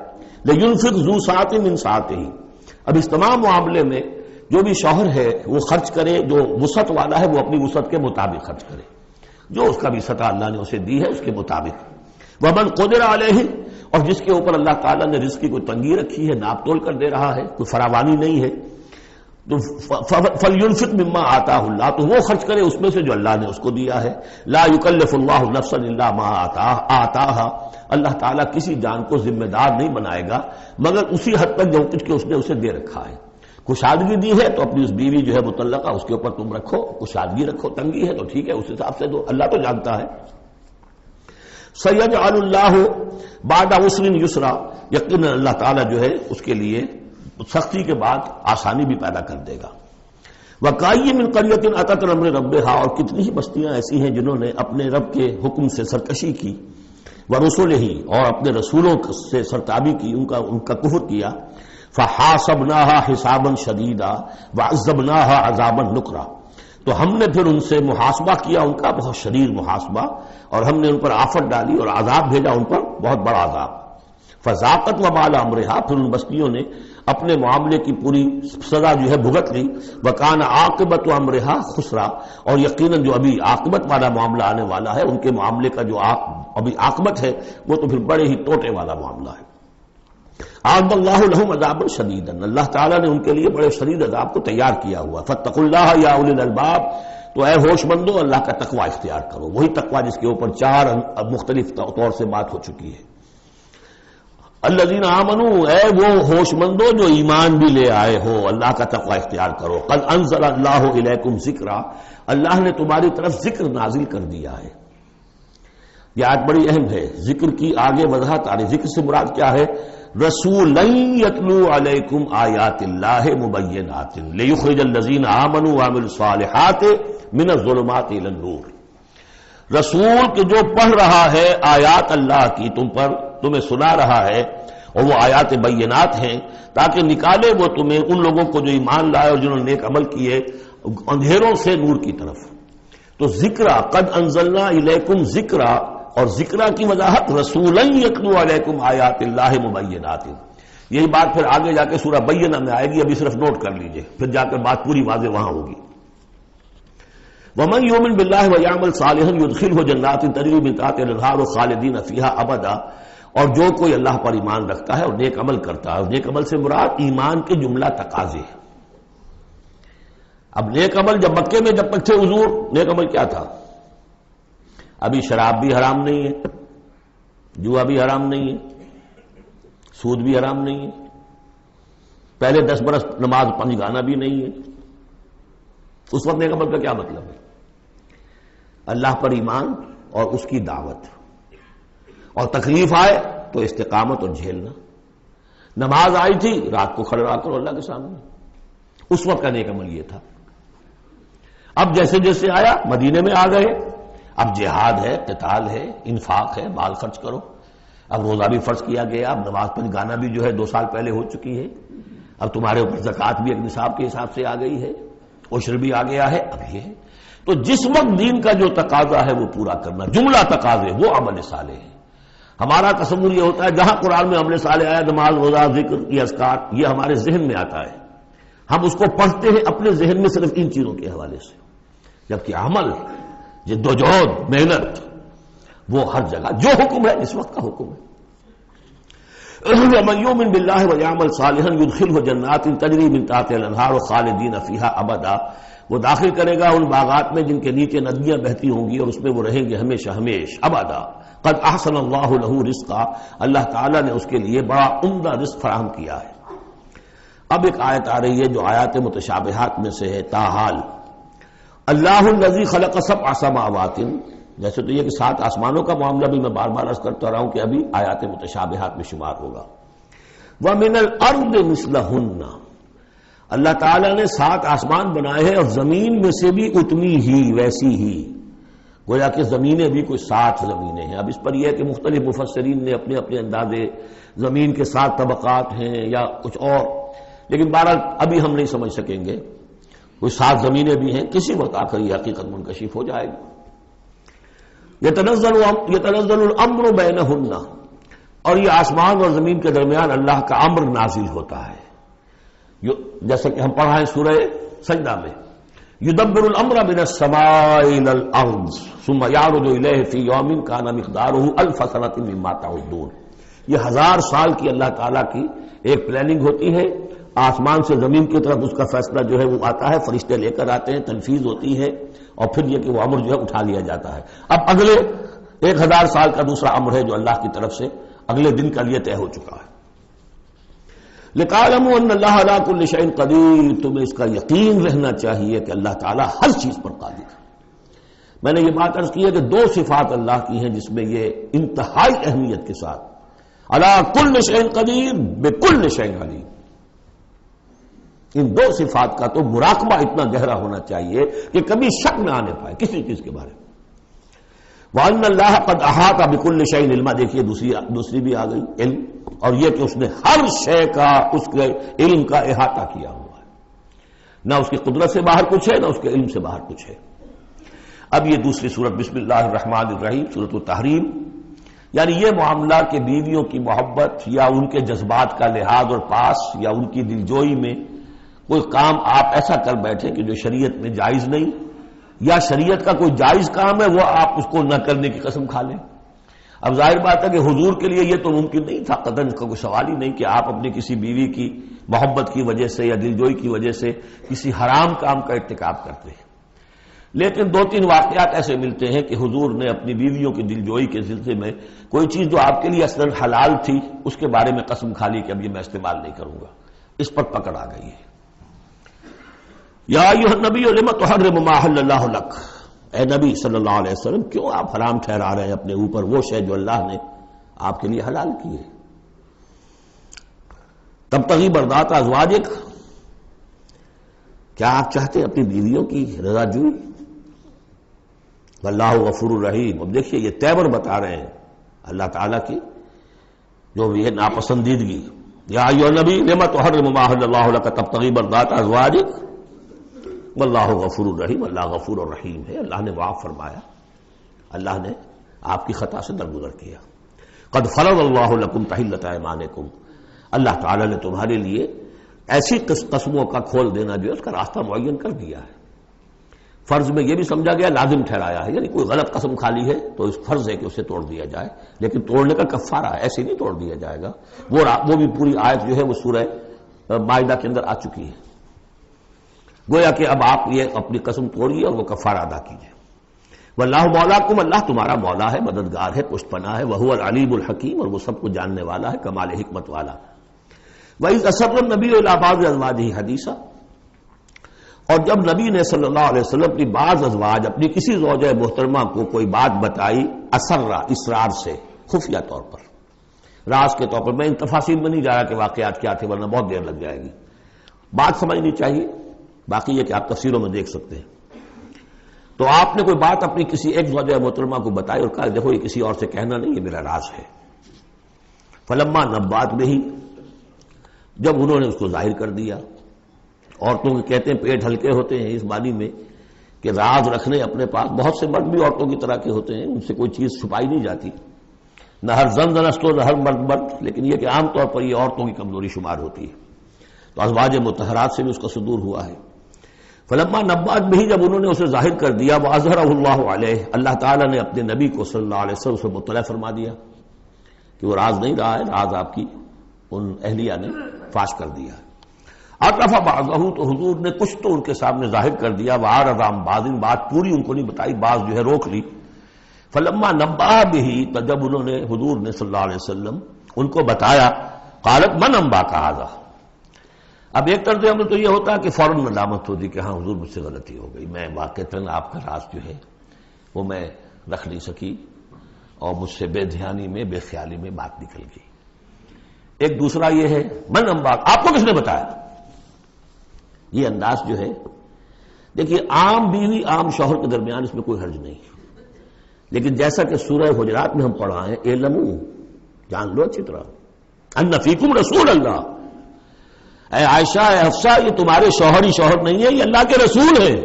لِيُنْفِقْ ذُو سَعَةٍ مِّن سَعَتِهِ، اب اس تمام معاملے میں جو بھی شوہر ہے وہ خرچ کرے، جو وسعت والا ہے وہ اپنی وسعت کے مطابق خرچ کرے، جو اس کا بھی سطح اللہ نے اسے دی ہے اس کے مطابق. وَمَنْ قُدِرَ عَلَيْهِ، اور جس کے اوپر اللہ تعالیٰ نے رزق کی کوئی تنگی رکھی ہے، ناپ تول کر دے رہا ہے، کوئی فراوانی نہیں ہے، تو فَلْيُنْفِقْ مِمَّا آتَاهُ اللَّهُ، تو وہ خرچ کرے اس میں سے جو اللہ نے اس کو دیا ہے. لَا يُكَلِّفُ اللَّهُ نَفْسًا إِلَّا مَا آتَاهَا، اللہ تعالیٰ کسی جان کو ذمہ دار نہیں بنائے گا مگر اسی حد تک جو کچھ کہ اس نے اسے دے رکھا ہے. کشادگی دی ہے تو اپنی اس بیوی جو ہے مطلقہ اس کے اوپر تم رکھو، کشادگی رکھو، تنگی ہے تو ٹھیک ہے اس حساب سے دو، اللہ تو جانتا ہے۔ سیجعل اللہ بعد عسر یسرا، یقینا اللہ تعالیٰ جو ہے اس کے لیے سختی کے بعد آسانی بھی پیدا کر دے گا۔ وَكَأَيٍّ مِّن قَرْيَةٍ أَتَتْ عَنْ أَمْرِ رَبِّهَا، اور کتنی ہی بستیاں ایسی ہیں جنہوں نے اپنے رب کے حکم سے سرکشی کی، وَرُسُلِهِ، اور اپنے رسولوں سے سرتابی کی، ان کا کفر کیا، فَحَاسَبْنَاهَا حِسَابًا شَدِيدًا وَعَذَّبْنَاهَا عَذَابًا نُكْرًا، تو ہم نے پھر ان سے محاسبہ کیا، ان کا بہت شدید محاسبہ، اور ہم نے ان پر آفت ڈالی اور عذاب بھیجا ان پر بہت بڑا عذاب۔ فذاقت وبال امرها، پھر ان بستیوں نے اپنے معاملے کی پوری سزا جو ہے بھگت لی۔ وکان عاقبت امرها خسرا، اور یقیناً جو ابھی عاقبت والا معاملہ آنے والا ہے، ان کے معاملے کا جو ابھی عاقبت ہے وہ تو پھر بڑے ہی ٹوٹے والا معاملہ ہے۔ اعد اللہ لهم عذابا شدیدا، اللہ تعالیٰ نے ان کے لیے بڑے شدید عذاب کو تیار کیا ہوا۔ فاتقوا اللہ یا اولی الالباب، تو اے ہوش مندو اللہ کا تقوی اختیار کرو، وہی تقوی جس کے اوپر 4 مختلف طور سے بات ہو چکی ہے۔ الذین آمنوا، اے وہ ہوش مندو جو ایمان بھی لے آئے ہو، اللہ کا تقوی اختیار کرو۔ قد انزل اللہ الیکم ذکرا، اللہ نے تمہاری طرف ذکر نازل کر دیا ہے۔ یہ آیت بڑی اہم ہے، ذکر کی آگے وضاحت آ رہی۔ ذکر سے مراد کیا ہے؟ رسولا یتلو علیکم آیات اللہ مبینات لیخرج الذین آمنوا وعملوا الصالحات من الظلمات الی النور، رسول کہ جو پڑھ رہا ہے آیات اللہ کی تم پر، تمہیں سنا رہا ہے، اور وہ آیات بینات ہیں تاکہ نکالے وہ تمہیں ان لوگوں کو جو ایمان لائے اور جنہوں نے نیک عمل کیے اندھیروں سے نور کی طرف۔ تو ذکرہ، قد انزلنا الیکم ذکرہ، اور ذکرہ کی وضاحت رسولا یتلو علیکم آیات اللہ مبینات، یہی بات پھر آگے جا کے سورہ بینہ میں آئے گی، ابھی صرف نوٹ کر لیجئے، پھر جا کر بات پوری واضح وہاں ہوگی۔ وَمَن يُؤْمِن بِاللَّهِ وَيَعْمَلْ صَالِحًا يُدْخِلْهُ جَنَّاتٍ تَجْرِي مِن تَحْتِهَا الْأَنْهَارُ خَالِدِينَ فِيهَا أَبَدًا، اور جو کوئی اللہ پر ایمان رکھتا ہے اور نیک عمل کرتا ہے، اور نیک عمل سے مراد ایمان کے جملہ تقاضے ہیں۔ اب نیک عمل جب مکے میں جب تک تھے حضور، نیک عمل کیا تھا؟ ابھی شراب بھی حرام نہیں ہے، جوا بھی حرام نہیں ہے، سود بھی حرام نہیں ہے، پہلے 10 برس نماز 5 گانا بھی نہیں ہے۔ اس وقت نیک عمل کا کیا مطلب ہے؟ اللہ پر ایمان اور اس کی دعوت، اور تکلیف آئے تو استقامت اور جھیلنا۔ نماز آئی تھی، رات کو کھڑا کرو اللہ کے سامنے، اس وقت کا نیک عمل یہ تھا۔ اب جیسے جیسے آیا مدینے میں آ گئے، اب جہاد ہے، قتال ہے، انفاق ہے، مال خرچ کرو، اب روزہ بھی فرض کیا گیا، اب نماز پر گانا بھی جو ہے 2 سال پہلے ہو چکی ہے، اب تمہارے اوپر زکوٰۃ بھی ایک نصاب کے حساب سے آ گئی ہے، عشر بھی آ گیا ہے، اب یہ ہے۔ تو جس وقت دین کا جو تقاضا ہے وہ پورا کرنا، جملہ تقاضے، وہ عمل صالح ہے۔ ہمارا تصور یہ ہوتا ہے جہاں قرآن میں عمل صالح آیا، نماز، روزہ، ذکر، یہ اذکار، یہ ہمارے ذہن میں آتا ہے، ہم اس کو پڑھتے ہیں اپنے ذہن میں صرف ان چیزوں کے حوالے سے، جبکہ عمل، جدوجہد، محنت، وہ ہر جگہ جو حکم ہے اس وقت کا حکم ہے۔ وَمَن يُؤْمِن بِاللَّهِ وَيَعْمَلْ صَالِحًا يُدْخِلْهُ جَنَّاتٍ تَجْرِي مِن تَحْتِهَا الْأَنْهَارُ خَالِدِينَ فِيهَا أَبَدًا، وہ داخل کرے گا ان باغات میں جن کے نیچے ندیاں بہتی ہوں گی، اور اس میں وہ رہیں گے ہمیشہ ہمیش، ابدا۔ قد احسن اللہ له رزقا، اللہ تعالیٰ نے اس کے لیے بڑا عمدہ رزق فراہم کیا ہے۔ اب ایک آیت آ رہی ہے جو آیات متشابہات میں سے ہے، تاحال اللہ الذی خلق 7 سماوات، جیسے تو یہ کہ 7 آسمانوں کا معاملہ بھی میں بار بار عرض کرتا رہا ہوں کہ ابھی آیات متشابہات میں شمار ہوگا۔ وَمِنَ الْأَرْضِ مِثْلَهُنَّ، اللہ تعالیٰ نے 7 آسمان بنائے ہیں اور زمین میں سے بھی اتنی ہی، ویسی ہی، گویا کہ زمینیں بھی کوئی 7 زمینیں ہیں۔ اب اس پر یہ ہے کہ مختلف مفسرین نے اپنے اپنے اندازے، زمین کے 7 طبقات ہیں یا کچھ اور، لیکن بہرحال ابھی ہم نہیں سمجھ سکیں گے، کوئی 7 زمینیں بھی ہیں، کسی وقت آ کر یہ حقیقت منکشف ہو جائے گی۔ یتنزل الامر بینہن، اور یہ آسمان اور زمین کے درمیان اللہ کا امر نازل ہوتا ہے، جیسا کہ ہم پڑھا ہے سورہ سجدہ میں، یدبر الامر من السماء الى الارض ثم یعرج الیہ فی یوم کان مقدارہ 1000 سنۃ مما تعدون، یہ 1000 سال کی اللہ تعالیٰ کی ایک پلاننگ ہوتی ہے، آسمان سے زمین کی طرف اس کا فیصلہ جو ہے وہ آتا ہے، فرشتے لے کر آتے ہیں، تنفیذ ہوتی ہے، اور پھر یہ کہ وہ امر جو ہے اٹھا لیا جاتا ہے۔ اب اگلے 1000 سال کا دوسرا امر ہے جو اللہ کی طرف سے اگلے دن کا لیے طے ہو چکا ہے۔ لِتَعْلَمُوا أَنَّ اللَّهَ عَلَىٰ كُلِّ شَيْءٍ قَدِيرٌ، تمہیں اس کا یقین رہنا چاہیے کہ اللہ تعالیٰ ہر چیز پر قادر ہے۔ میں نے یہ بات عرض کی ہے کہ دو صفات اللہ کی ہیں جس میں یہ انتہائی اہمیت کے ساتھ عَلَىٰ كُلِّ شَيْءٍ قَدِيرٌ بِكُلِّ شَيْءٍ عَلِيمٌ، ان دو صفات کا تو مراقبہ اتنا گہرا ہونا چاہیے کہ کبھی شک نہ آنے پائے کسی چیز کے بارے میں۔ وَأَنَّ اللَّهَ قَدْ أَحَاطَ بِكُلِّ شَيْءٍ عِلْمًا، دیکھیے دوسری بھی آ گئی علم، اور یہ کہ اس نے ہر شے کا اس کے علم کا احاطہ کیا ہوا ہے، نہ اس کی قدرت سے باہر کچھ ہے نہ اس کے علم سے باہر کچھ ہے۔ اب یہ دوسری سورت بسم اللہ الرحمن الرحیم، سورۃ التحریم، یعنی یہ معاملہ کہ بیویوں کی محبت یا ان کے جذبات کا لحاظ اور پاس یا ان کی دلجوئی میں کوئی کام آپ ایسا کر بیٹھے کہ جو شریعت میں جائز نہیں، یا شریعت کا کوئی جائز کام ہے وہ آپ اس کو نہ کرنے کی قسم کھا لیں۔ اب ظاہر بات ہے کہ حضور کے لیے یہ تو ممکن نہیں تھا، قطعاً کا کوئی سوال ہی نہیں کہ آپ اپنی کسی بیوی کی محبت کی وجہ سے یا دلجوئی کی وجہ سے کسی حرام کام کا ارتکاب کرتے ہیں، لیکن دو تین واقعات ایسے ملتے ہیں کہ حضور نے اپنی بیویوں کی دلجوئی کے سلسلے میں کوئی چیز جو آپ کے لیے اصلاً حلال تھی اس کے بارے میں قسم کھا لی کہ اب یہ میں استعمال نہیں کروں گا، اس پر پکڑ آ گئی ہے۔ یا ایھا النبی لم تحرم ما احل اللہ لک، اے نبی صلی اللہ علیہ وسلم کیوں آپ حرام ٹھہرا رہے ہیں اپنے اوپر وہ شے جو اللہ نے آپ کے لیے حلال کی ہے۔ تبتغی مرضات ازواجک، کیا آپ چاہتے ہیں اپنی بیویوں کی رضا جوئی؟ واللہ غفور الرحیم، اب دیکھیے یہ تیور بتا رہے ہیں اللہ تعالیٰ کی جو یہ ناپسندیدگی۔ یا ایھا النبی لم تحرم ما احل اللہ لک تبتغی مرضات ازواجک واللہ غفور الرحیم، اللہ غفور الرحیم ہے، اللہ نے معاف فرمایا، اللہ نے آپ کی خطا سے درگزر کیا۔ قد فرض اللہ لکم تحلۃ ایمانکم، اللہ تعالیٰ نے تمہارے لیے ایسی قسموں کا کھول دینا جو ہے اس کا راستہ معین کر دیا ہے۔ فرض میں یہ بھی سمجھا گیا لازم ٹھہرایا ہے، یعنی کوئی غلط قسم کھا لی ہے تو اس فرض ہے کہ اسے توڑ دیا جائے، لیکن توڑنے کا کفارہ ہے، ایسے نہیں توڑ دیا جائے گا۔ وہ بھی پوری آیت جو ہے وہ سورہ مائدہ کے اندر آ چکی ہے، گویا کہ اب آپ یہ اپنی قسم توڑیے اور وہ کفارہ ادا کیجیے۔ واللہ مولاکم، اللہ تمہارا مولا ہے، مددگار ہے، پشت پناہ ہے، وہو العلیم الحکیم، اور وہ سب کو جاننے والا ہے، کمال حکمت والا۔ وَإِذْ أَسَرَّ النَّبِيُّ إِلَىٰ بَعْضِ أَزْوَاجِهِ حَدِيثًا، اور جب نبی نے صلی اللہ علیہ وسلم اپنی بعض ازواج، اپنی کسی زوجہ محترمہ کو کوئی بات بتائی، اسرہ اسرار سے، خفیہ طور پر، راز کے طور پر، میں ان تفاصیل میں نہیں جا رہا کہ واقعات کیا تھے ورنہ بہت دیر لگ جائے گی، بات سمجھنی چاہیے، باقی یہ کہ آپ تفسیروں میں دیکھ سکتے ہیں۔ تو آپ نے کوئی بات اپنی کسی ایک زوجہ محترمہ کو بتائی اور کہا دیکھو یہ کسی اور سے کہنا نہیں، یہ میرا راز ہے۔ فلما نبات بہ، جب انہوں نے اس کو ظاہر کر دیا، عورتوں کے کہتے ہیں پیٹ ہلکے ہوتے ہیں اس معنی میں کہ راز رکھنے اپنے پاس، بہت سے مرد بھی عورتوں کی طرح کے ہوتے ہیں، ان سے کوئی چیز چھپائی نہیں جاتی، نہ ہر زن زنست نہ ہر مرد مرد، لیکن یہ کہ عام طور پر یہ عورتوں کی کمزوری شمار ہوتی ہے، تو ازواج مطہرات سے بھی اس کا صدور ہوا ہے۔ فلما نبات بھی، جب انہوں نے اسے ظاہر کر دیا، واظہرہ اللہ علیہ، اللہ تعالیٰ نے اپنے نبی کو صلی اللہ علیہ وسلم سے مطلع فرما دیا کہ وہ راز نہیں رہا ہے، راز آپ کی ان اہلیہ نے فاش کر دیا۔ عرف بعضہ، تو حضور نے کچھ تو ان کے سامنے ظاہر کر دیا، وعرض عن بعض، بات پوری ان کو نہیں بتائی، بعض جو ہے روک لی۔ فلما نبأ بہ، تو جب انہوں نے حضور نے صلی اللہ علیہ وسلم ان کو بتایا، قالت من انباک ھذا، اب ایک طرز عمل تو یہ ہوتا ہے کہ فوراً ندامت ہوتی کہ ہاں حضور مجھ سے غلطی ہو گئی، میں واقعتاً آپ کا راز جو ہے وہ میں رکھ نہیں سکی اور مجھ سے بے دھیانی میں، بے خیالی میں بات نکل گئی۔ ایک دوسرا یہ ہے من انباک، آپ کو کس نے بتایا؟ یہ انداز جو ہے، دیکھیے عام بیوی عام شوہر کے درمیان اس میں کوئی حرج نہیں، لیکن جیسا کہ سورہ حجرات میں ہم پڑھا ہے، اعلموا، جان لو اچھی طرح، ان فیکم رسول اللہ، اے عائشہ، اے حفصہ، یہ تمہارے شوہر ہی شوہر نہیں ہے، یہ اللہ کے رسول ہیں۔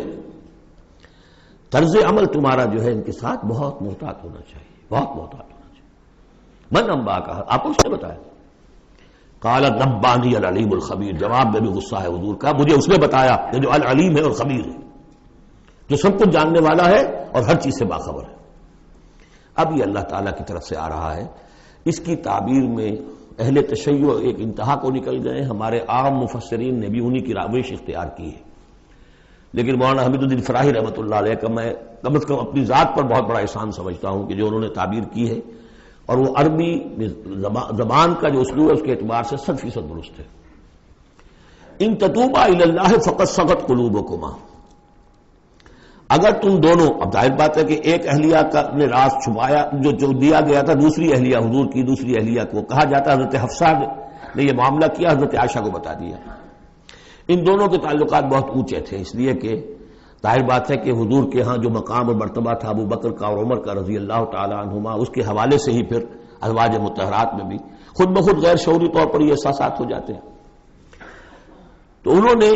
طرز عمل تمہارا جو ہے ان کے ساتھ بہت محتاط ہونا چاہیے، بہت محتاط ہونا چاہیے۔ من انباک، آپ کو اس نے بتایا؟ قال نبانی العلیم الخبیر، جواب میں بھی غصہ ہے حضور کا، مجھے اس نے بتایا کہ جو العلیم ہے اور خبیر ہے، جو سب کچھ جاننے والا ہے اور ہر چیز سے باخبر ہے۔ اب یہ اللہ تعالیٰ کی طرف سے آ رہا ہے، اس کی تعبیر میں اہل تشیع ایک انتہا کو نکل گئے، ہمارے عام مفسرین نے بھی انہی کی روش اختیار کی ہے، لیکن مولانا حمید الدین فراہی رحمۃ اللہ علیہ کا میں کم از کم اپنی ذات پر بہت بڑا احسان سمجھتا ہوں کہ جو انہوں نے تعبیر کی ہے، اور وہ عربی زبان کا جو اسلوب ہے اس کے اعتبار سے 100% درست ہے، ان تتوبا الی اللہ فقد صغت قلوبکما، اگر تم دونوں، اب ظاہر بات ہے کہ ایک اہلیہ کا نے راز چھپایا جو دیا گیا تھا دوسری اہلیہ، حضور کی دوسری اہلیہ کو کہا جاتا ہے حضرت حفصہ نے یہ معاملہ کیا، حضرت عائشہ کو بتا دیا. ان دونوں کے تعلقات بہت اونچے تھے، اس لیے کہ ظاہر بات ہے کہ حضور کے ہاں جو مقام اور مرتبہ تھا ابو بکر کا اور عمر کا رضی اللہ تعالی عنہما، اس کے حوالے سے ہی پھر ازواج مطہرات میں بھی خود بخود غیر شعوری طور پر یہ احساسات ہو جاتے ہیں. تو انہوں نے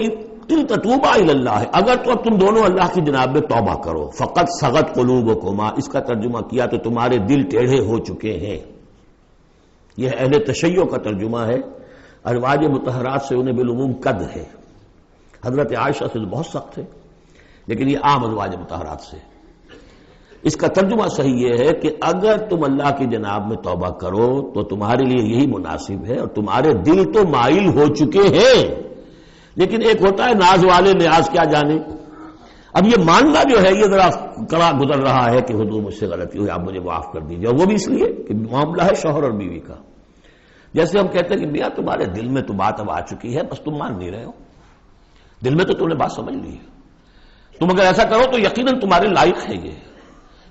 ان تتوبا الی اللہ، اگر تو اب تم دونوں اللہ کی جناب میں توبہ کرو، فقط صغت قلوبکما، اس کا ترجمہ کیا تو تمہارے دل ٹیڑھے ہو چکے ہیں. یہ اہل تشیع کا ترجمہ ہے. ازواج مطہرات سے انہیں بالعموم قد ہے، حضرت عائشہ سے بہت سخت ہے، لیکن یہ عام ازواج مطہرات سے. اس کا ترجمہ صحیح یہ ہے کہ اگر تم اللہ کی جناب میں توبہ کرو تو تمہارے لیے یہی مناسب ہے، اور تمہارے دل تو مائل ہو چکے ہیں. لیکن ایک ہوتا ہے ناز والے نیاز کیا جانے. اب یہ ماننا جو ہے یہ ذرا کڑا گزر رہا ہے کہ حضور مجھ سے غلطی ہوئی، آپ مجھے معاف کر دیجیے، وہ بھی اس لیے کہ معاملہ ہے شوہر اور بیوی کا. جیسے ہم کہتے ہیں کہ میاں تمہارے دل میں تو بات اب آ چکی ہے، بس تم مان نہیں رہے ہو، دل میں تو تم نے بات سمجھ لی ہے، تم اگر ایسا کرو تو یقیناً تمہارے لائق ہے.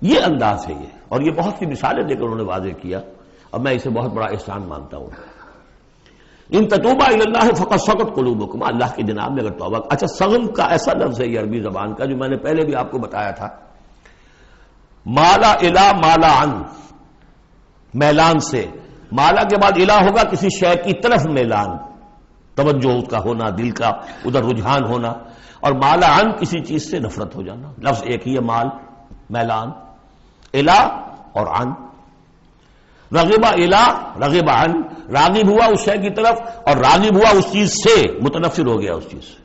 یہ انداز ہے یہ، اور یہ بہت سی مثالیں دے کر انہوں نے واضح کیا، اور میں اسے بہت بڑا احسان مانتا ہوں. ان تتوبا الی اللہ فقد صغت قلوبکما، اللہ کی جناب میں اگر توبہ. اچھا، صغم کا ایسا لفظ ہے یہ عربی زبان کا جو میں نے پہلے بھی آپ کو بتایا تھا، مالا الا مالا عن، میلان سے. مالا کے بعد الا ہوگا کسی شے کی طرف میلان، توجہ اس کا ہونا، دل کا ادھر رجحان ہونا. اور مالا عن کسی چیز سے نفرت ہو جانا، لفظ ایک ہی ہے، مال میلان. الا اور عن، رغب الا رغب عن، راغب ہوا اس شے کی طرف اور راغب ہوا اس چیز سے، متنفر ہو گیا اس چیز سے،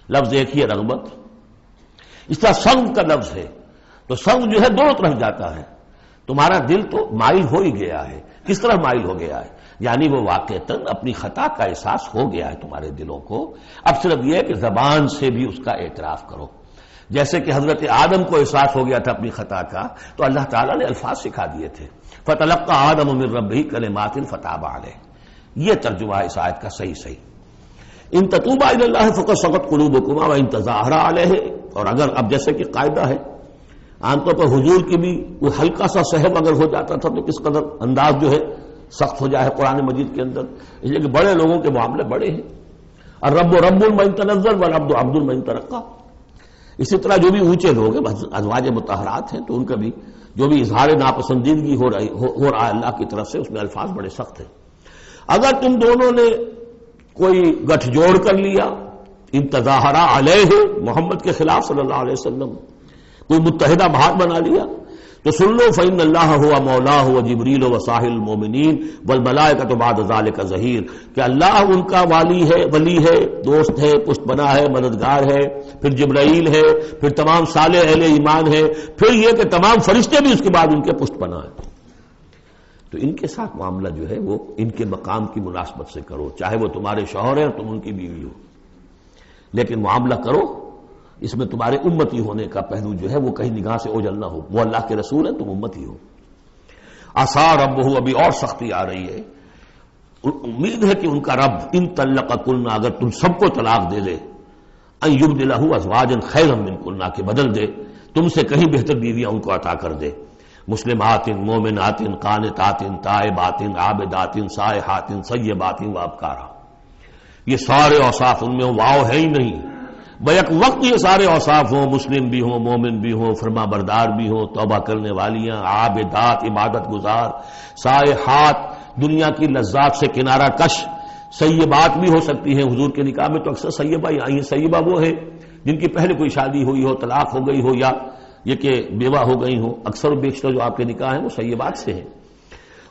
لفظ ایک ہی ہے، رغبت. اس طرح سنگ کا لفظ ہے، تو سنگ جو ہے دونوں طرف جاتا ہے. تمہارا دل تو مائل ہو ہی گیا ہے. کس طرح مائل ہو گیا ہے؟ یعنی وہ واقعتاً اپنی خطا کا احساس ہو گیا ہے تمہارے دلوں کو. اب صرف یہ ہے کہ زبان سے بھی اس کا اعتراف کرو. جیسے کہ حضرت آدم کو احساس ہو گیا تھا اپنی خطا کا، تو اللہ تعالیٰ نے الفاظ سکھا دیے تھے، فَتَلَقَّى آدَمُ مِن رَبِّهِ كَلِمَاتٍ فَتَابَ عَلَيْهِ. یہ ترجمہ ہے اس آیت کا صحیح. ان تتوبا الی اللہ فقد صغت قلوبکما وان تظاہرا علیہ. اور اگر اب جیسے کہ قاعدہ ہے عام طور پر حضور کی بھی وہ ہلکا سا سہم اگر ہو جاتا تھا تو کس قدر انداز جو ہے سخت ہو جائے قرآن مجید کے اندر، اس لیے کہ بڑے لوگوں کے معاملے بڑے ہیں. الرب رب من تنزل والعبد عبد من ترقى. اسی طرح جو بھی اونچے لوگ ہیں ازواج مطہرات ہیں، تو ان کا بھی جو بھی اظہار ناپسندیدگی ہو رہا ہے اللہ کی طرف سے، اس میں الفاظ بڑے سخت ہیں. اگر تم دونوں نے کوئی گٹھ جوڑ کر لیا، ان تظاہرا علیہ، محمد کے خلاف صلی اللہ علیہ وسلم، کوئی متحدہ بھاگ بنا لیا، تو سن لو فإن اللہ ہوا مولا ہوا جبریل و صاحب المومنین والملائکۃ بعد ذلک ظہیر، کہ اللہ ان کا ولی ہے، دوست ہے، پشت بنا ہے، مددگار ہے، پھر جبرائیل ہے، پھر تمام صالح اہل ایمان ہے، پھر یہ کہ تمام فرشتے بھی اس کے بعد ان کے پشت بنا ہے. تو ان کے ساتھ معاملہ جو ہے وہ ان کے مقام کی مناسبت سے کرو، چاہے وہ تمہارے شوہر ہیں اور تم ان کی بیوی ہو، لیکن معاملہ کرو اس میں تمہارے امتی ہونے کا پہلو جو ہے وہ کہیں نگاہ سے اوجھل نہ ہو. وہ اللہ کے رسول ہیں، تم امتی ہو. عسیٰ ربہ، ابھی اور سختی آ رہی ہے، امید ہے کہ ان کا رب ان طلقکن، اگر تم سب کو طلاق دے دے، ان یبدلہ ازواجا خیرا منکن، کہ بدل دے تم سے کہیں بہتر بیویاں ان کو عطا کر دے. مسلمات مومنات قانتات تائبات عابدات سائحات سیبات وابکارا. یہ سارے اوصاف ان میں واو ہے ہی نہیں، بیک وقت یہ سارے اوصاف ہوں، مسلم بھی ہوں، مومن بھی ہوں، فرما بردار بھی ہوں، توبہ کرنے والیاں، عابدات عبادت گزار، سائحات دنیا کی لذات سے کنارہ کش، سیبات بھی ہو سکتی ہیں. حضور کے نکاح میں تو اکثر سیبہ ہی آئی ہیں. سیبہ وہ ہے جن کی پہلے کوئی شادی ہوئی ہو، طلاق ہو گئی ہو، یا یہ کہ بیوہ ہو گئی ہوں. اکثر و بیشتر جو آپ کے نکاح ہیں وہ سیبات سے ہیں.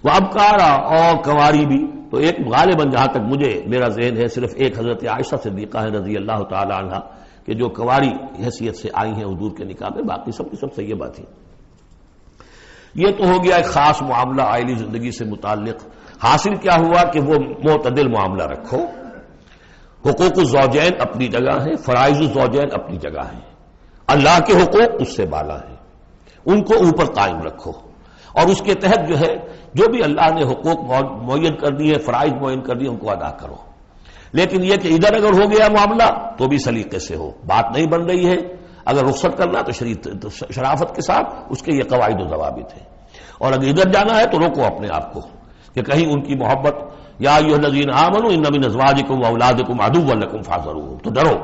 وہ ابکارا، اور کنواری بھی. تو ایک غالباً جہاں تک مجھے میرا ذہن ہے صرف ایک حضرت عائشہ صدیقہ ہے رضی اللہ تعالی عنہا کہ جو کنواری حیثیت سے آئی ہیں حضور کے نکاح میں، باقی سب کی سب سیبہ تھیں. یہ تو ہو گیا ایک خاص معاملہ عائلی زندگی سے متعلق. حاصل کیا ہوا کہ وہ معتدل معاملہ رکھو. حقوق الزوجین اپنی جگہ ہیں، فرائض الزوجین اپنی جگہ ہیں. اللہ کے حقوق اس سے بالا ہیں، ان کو اوپر قائم رکھو، اور اس کے تحت جو ہے جو بھی اللہ نے حقوق معین کر دیے، فرائض معین کر دیے، ان کو ادا کرو. لیکن یہ کہ ادھر اگر ہو گیا معاملہ تو بھی سلیقے سے ہو، بات نہیں بن رہی ہے اگر رخصت کرنا تو شرافت کے ساتھ، اس کے یہ قواعد و ضوابط ہیں، اور اگر ادھر جانا ہے تو روکو اپنے آپ کو کہ کہیں ان کی محبت، یا ایھا الذین آمنوا ان من ازواجکم واولادکم عدوا لکم فاحذروہم، تو ڈرو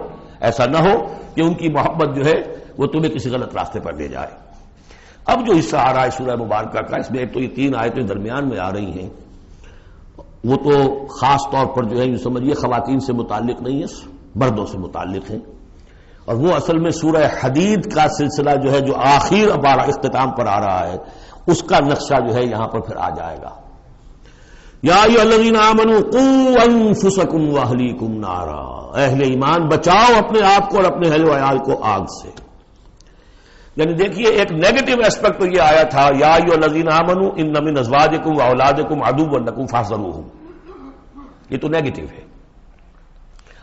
ایسا نہ ہو کہ ان کی محبت جو ہے وہ تمہیں کسی غلط راستے پر لے جائے۔ اب جو حصہ آ رہا ہے سورہ مبارکہ کا، اس میں ایک تو یہ 3 آیتیں درمیان میں آ رہی ہیں، وہ تو خاص طور پر جو ہے یہ سمجھیے خواتین سے متعلق نہیں ہے، مردوں سے متعلق ہیں، اور وہ اصل میں سورہ حدید کا سلسلہ جو ہے جو آخر اب اختتام پر آ رہا ہے، اس کا نقشہ جو ہے یہاں پر پھر آ جائے گا۔ یا ایھا الذین آمنوا قوا انفسکم واہلیکم نارا، اہل ایمان بچاؤ اپنے آپ کو اور اپنے اہل و عیال کو آگ سے۔ یعنی دیکھیے ایک نیگیٹو اسپیکٹ تو یہ آیا تھا، یا ایھا الذین آمنوا ان من ازواجکم واولادکم عدوا لکم فاحذروہم، یہ تو نیگیٹو ہے،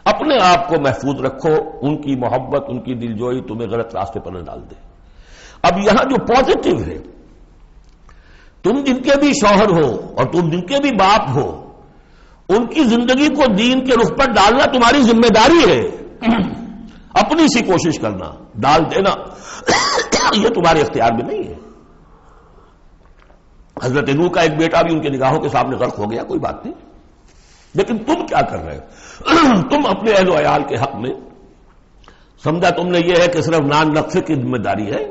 اپنے آپ کو محفوظ رکھو، ان کی محبت ان کی دلجوئی تمہیں غلط راستے پر نہ ڈال دے۔ اب یہاں جو پازیٹو ہے، تم جن کے بھی شوہر ہو اور تم جن کے بھی باپ ہو، ان کی زندگی کو دین کے رخ پر ڈالنا تمہاری ذمہ داری ہے، اپنی سی کوشش کرنا، ڈال دینا یہ تمہارے اختیار میں نہیں ہے۔ حضرت نوح کا ایک بیٹا بھی ان کے نگاہوں کے سامنے غرق ہو گیا، کوئی بات نہیں، لیکن تم کیا کر رہے ہو؟ تم اپنے اہل و عیال کے حق میں سمجھا تم نے یہ ہے کہ صرف نان نقشے کی ذمہ داری ہے،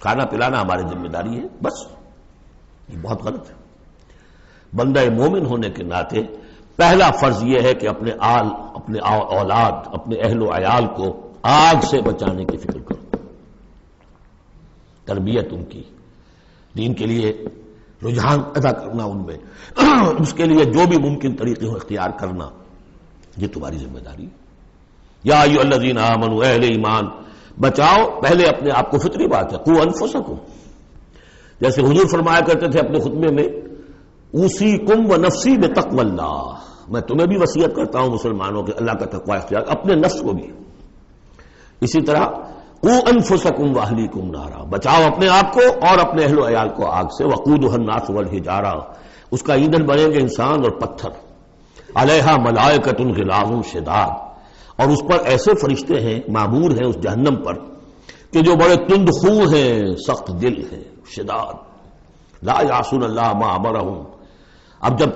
کھانا پلانا ہماری ذمہ داری ہے، بس یہ بہت غلط ہے۔ بندہ مومن ہونے کے ناطے پہلا فرض یہ ہے کہ اپنے اولاد، اپنے اہل و عیال کو آگ سے بچانے کی فکر کرو، تربیت ان کی، دین کے لیے رجحان پیدا کرنا ان میں، اس کے لیے جو بھی ممکن طریقے ہو اختیار کرنا، یہ تمہاری ذمہ داری ہے۔ یا ایھا الذین آمنوا، اہل ایمان بچاؤ پہلے اپنے آپ کو، فطری بات ہے، قوا انفسکم، جیسے حضور فرمایا کرتے تھے اپنے خطبے میں، اوصیکم ونفسی بتقوی اللہ، میں تمہیں بھی وصیت کرتا ہوں مسلمانوں کے اللہ کا تقوی اختیار، اپنے نفس کو بھی۔ اسی طرح قوا انفسکم واہلیکم نارا، بچاؤ اپنے آپ کو اور اپنے اہل و عیال کو آگ سے، وقودھا الناس والحجارہ، اس کا ایندھن بنیں گے انسان اور پتھر، علیہا ملائکۃ غلاظ شداد، اور اس پر ایسے فرشتے ہیں معمور ہیں اس جہنم پر کہ جو بڑے تند خو ہیں، سخت دل ہیں، شداد، لا یعصون اللہ ما امرہم۔ اب جب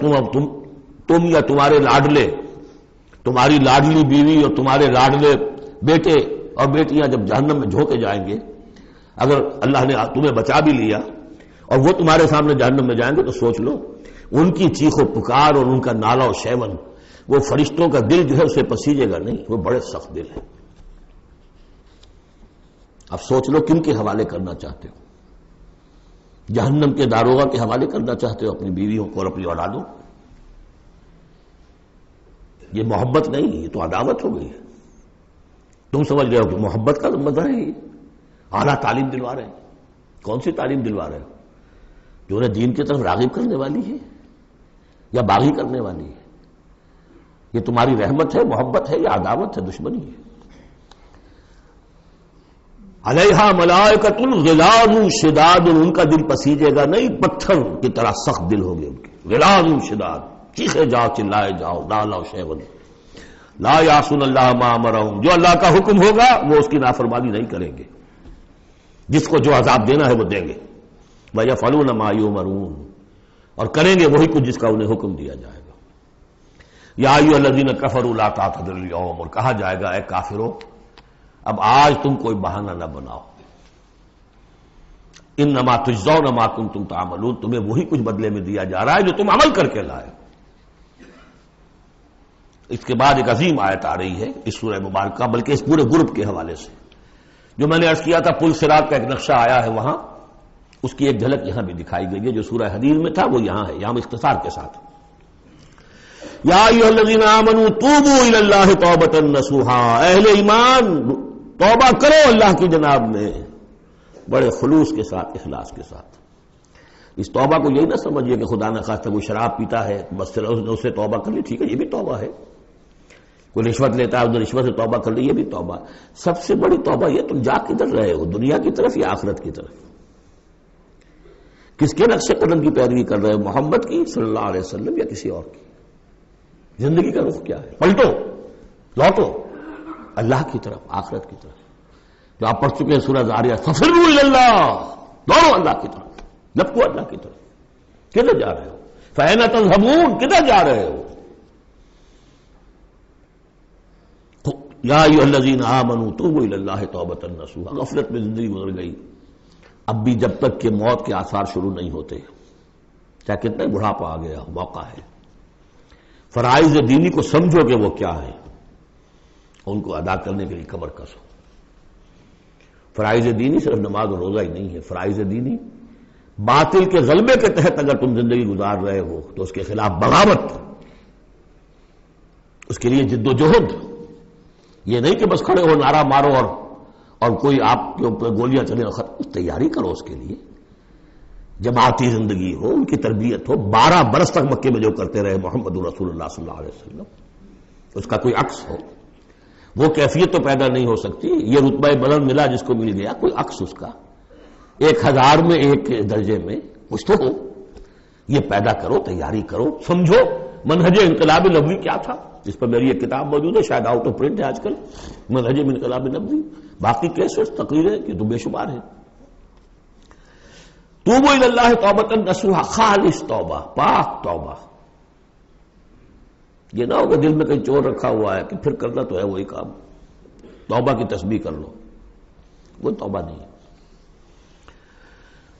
تم یا تمہارے لاڈلے، تمہاری لاڈلی بیوی اور تمہارے لاڈلے بیٹے اور بیٹیاں جب جہنم میں جھونکے جائیں گے، اگر اللہ نے تمہیں بچا بھی لیا اور وہ تمہارے سامنے جہنم میں جائیں گے تو سوچ لو ان کی چیخ و پکار اور ان کا نالا و شیون، وہ فرشتوں کا دل جو ہے اسے پسیجے گا نہیں، وہ بڑے سخت دل ہیں۔ اب سوچ لو کن کے حوالے کرنا چاہتے ہو؟ جہنم کے داروغہ کے حوالے کرنا چاہتے ہو اپنی بیویوں کو اور اپنی اولادوں؟ یہ محبت نہیں، یہ تو عداوت ہو گئی ہے۔ تم سمجھ گئے ہو کہ محبت کا مظہر ہے یہ، اعلیٰ تعلیم دلوا رہے ہیں۔ کون سی تعلیم دلوا رہے ہو؟ جو انہیں دین کی طرف راغب کرنے والی ہے یا باغی کرنے والی ہے؟ یہ تمہاری رحمت ہے، محبت ہے یا عداوت ہے، دشمنی ہے؟ علیہا ملائکۃ غلاظ شداد، ان کا دل پسیجے گا نہیں، پتھر کی طرح سخت دل ہوگے ان کے، غلاظ شداد، چیخے جاؤ چلائے جاؤ، نالا و شیون، لا یعصون اللہ ما امرہم، جو اللہ کا حکم ہوگا وہ اس کی نافرمانی نہیں کریں گے، جس کو جو عذاب دینا ہے وہ دیں گے، وَيَفْعَلُونَ مَا يُؤْمَرُونَ، اور کریں گے وہی کچھ جس کا انہیں حکم دیا جائے گا۔ یا ایھا الذین کفروا لا تعتذروا اليوم، اور کہا جائے گا اے کافرو اب آج تم کوئی بہانہ نہ بناؤ، انما تجزون ما کنتم تعملون، تمہیں وہی کچھ بدلے میں دیا جا رہا ہے جو تم عمل کر کے لائے۔ اس کے بعد ایک عظیم آیت آ رہی ہے اس سورہ مبارکہ، بلکہ اس پورے گروپ کے حوالے سے، جو میں نے عرض کیا تھا پل صراط کا ایک نقشہ آیا ہے وہاں، اس کی ایک جھلک یہاں بھی دکھائی گئی ہے، جو سورہ حدید میں تھا وہ یہاں ہے، یہاں اختصار کے ساتھ۔ یا ایھا الذین آمنوا توبوا الی اللہ توبۃ نصوحا، اہل ایمان توبہ کرو اللہ کی جناب میں بڑے خلوص کے ساتھ، اخلاص کے ساتھ۔ اس توبہ کو یہی نہ سمجھیے کہ خدا نہ خواستہ کوئی شراب پیتا ہے بس اس سے توبہ کر لی، ٹھیک ہے یہ بھی توبہ ہے، کوئی رشوت لیتا ہے اس رشوت سے توبہ کر لی، یہ بھی توبہ۔ سب سے بڑی توبہ یہ تم جا کدھر رہے ہو، دنیا کی طرف یا آخرت کی طرف؟ کس کے نقش قدم کی پیروی کر رہے ہو، محمد کی صلی اللہ علیہ وسلم یا کسی اور کی؟ زندگی کا رخ کیا ہے؟ پلٹو، لوٹو اللہ کی طرف، آخرت کی طرف. جو آپ پڑھ چکے ہیں سورہ زاریات، ففروا الی اللہ، دوڑو اللہ کی طرف، لپکو اللہ کی طرف. کدھر جا رہے ہو؟ فأین تذهبون، کدھر جا رہے ہو؟ یا ایھا الذین آمنوا توبوا الی اللہ توبۃ نصوحا. غفلت میں زندگی گزر گئی. اب بھی جب تک کہ موت کے آثار شروع نہیں ہوتے، چاہے کتنا بڑھاپا آ گیا، موقع ہے. فرائض دینی کو سمجھو کہ وہ کیا ہے، ان کو ادا کرنے کے لیے کمر کسو. فرائض دینی صرف نماز و روزہ ہی نہیں ہے. فرائض دینی باطل کے غلبے کے تحت اگر تم زندگی گزار رہے ہو تو اس کے خلاف بغاوت، اس کے لیے جد و جہد. یہ نہیں کہ بس کھڑے ہو نعرہ مارو اور کوئی آپ کے اوپر گولیاں چلے اور ختم. تیاری کرو اس کے لیے. جماعتی زندگی ہو، ان کی تربیت ہو. 12 برس تک مکے میں جو کرتے رہے محمد رسول اللہ صلی اللہ علیہ وسلم، اس کا کوئی عکس ہو. وہ کیفیت تو پیدا نہیں ہو سکتی. یہ رتبہ بلند ملا جس کو مل گیا، کوئی عکس اس کا 1000 میں ایک درجے میں کچھ تو ہو. یہ پیدا کرو، تیاری کرو، سمجھو منہج انقلاب نبوی کیا تھا. اس پر میری ایک کتاب موجود ہے، شاید آؤٹ آف پرنٹ ہے آج کل، منہج انقلاب نبوی. باقی کیسے تقریریں کہ تو بے شمار ہیں. توبوا الی اللہ توبۃ نصوحا، خالص توبہ، پاک توبہ. یہ نہ ہو کہ دل میں کہیں چور رکھا ہوا ہے کہ پھر کرنا تو ہے وہی کام. توبہ کی تسبیح کر لو، وہ توبہ نہیں ہے.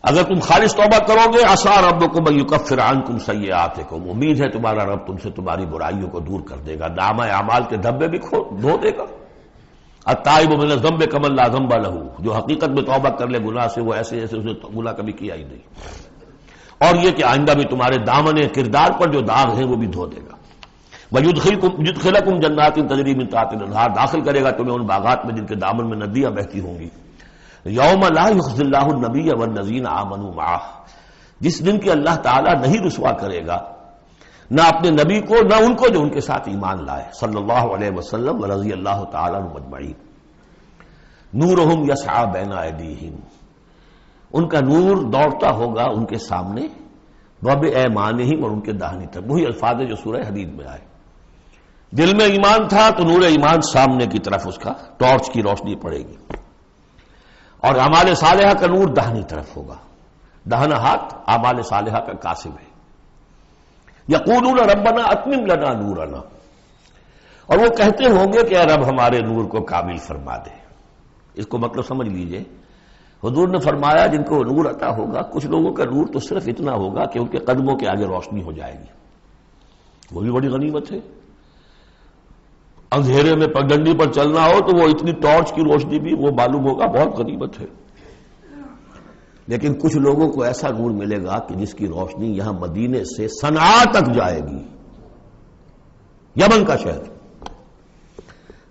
اگر تم خالص توبہ کرو گے، عسیٰ ربکم ان یکفر عنکم سیئاتکم، امید ہے تمہارا رب تم سے تمہاری برائیوں کو دور کر دے گا، نامہ اعمال کے دھبے بھی دھو دے گا. التائب من الذنب کمن لا ذنب لہ، جو حقیقت میں توبہ کر لے گناہ سے، وہ ایسے جیسے اسے گناہ کبھی کیا ہی نہیں. اور یہ کہ آئندہ بھی تمہارے دامن کردار پر جو داغ ہیں وہ بھی دھو دے گا. وَيُدْخِلَكُمْ جَنَّاتٍ تَجْرِی مِن تحتہا الانہار، داخل کرے گا تمہیں ان باغات میں جن کے دامن میں ندیاں بہتی ہوں گی. یوم لا یخزی اللہ النبی والذین آمنوا معہ، جس دن کہ اللہ تعالیٰ نہیں رسوا کرے گا نہ اپنے نبی کو نہ ان کو جو ان کے ساتھ ایمان لائے، صلی اللہ علیہ وسلم ورضی اللہ تعالیٰ عنہم اجمعین. نورہم یسعی بین ایدیہم، ان کا نور دوڑتا ہوگا ان کے سامنے، وبایمانہم، اور ان کے داہنی طرف. وہی الفاظ ہے جو سورہ حدید میں آئے. دل میں ایمان تھا تو نور ایمان سامنے کی طرف اس کا ٹارچ کی روشنی پڑے گی، اور اعمال صالحہ کا نور داہنی طرف ہوگا. داہنا ہاتھ اعمال صالحہ کا قاسم ہے. یقولون ربنا اتمم لنا نورنا، اور وہ کہتے ہوں گے کہ اے رب ہمارے نور کو کامل فرما دے. اس کو مطلب سمجھ لیجئے. حضور نے فرمایا جن کو نور عطا ہوگا، کچھ لوگوں کا نور تو صرف اتنا ہوگا کہ ان کے قدموں کے آگے روشنی ہو جائے گی. وہ بھی بڑی غنیمت ہے. اندھیرے میں پگڈنڈی پر چلنا ہو تو وہ اتنی ٹارچ کی روشنی بھی وہ معلوم ہوگا بہت غنیمت ہے. لیکن کچھ لوگوں کو ایسا نور ملے گا کہ جس کی روشنی یہاں مدینے سے صنعاء تک جائے گی، یمن کا شہر.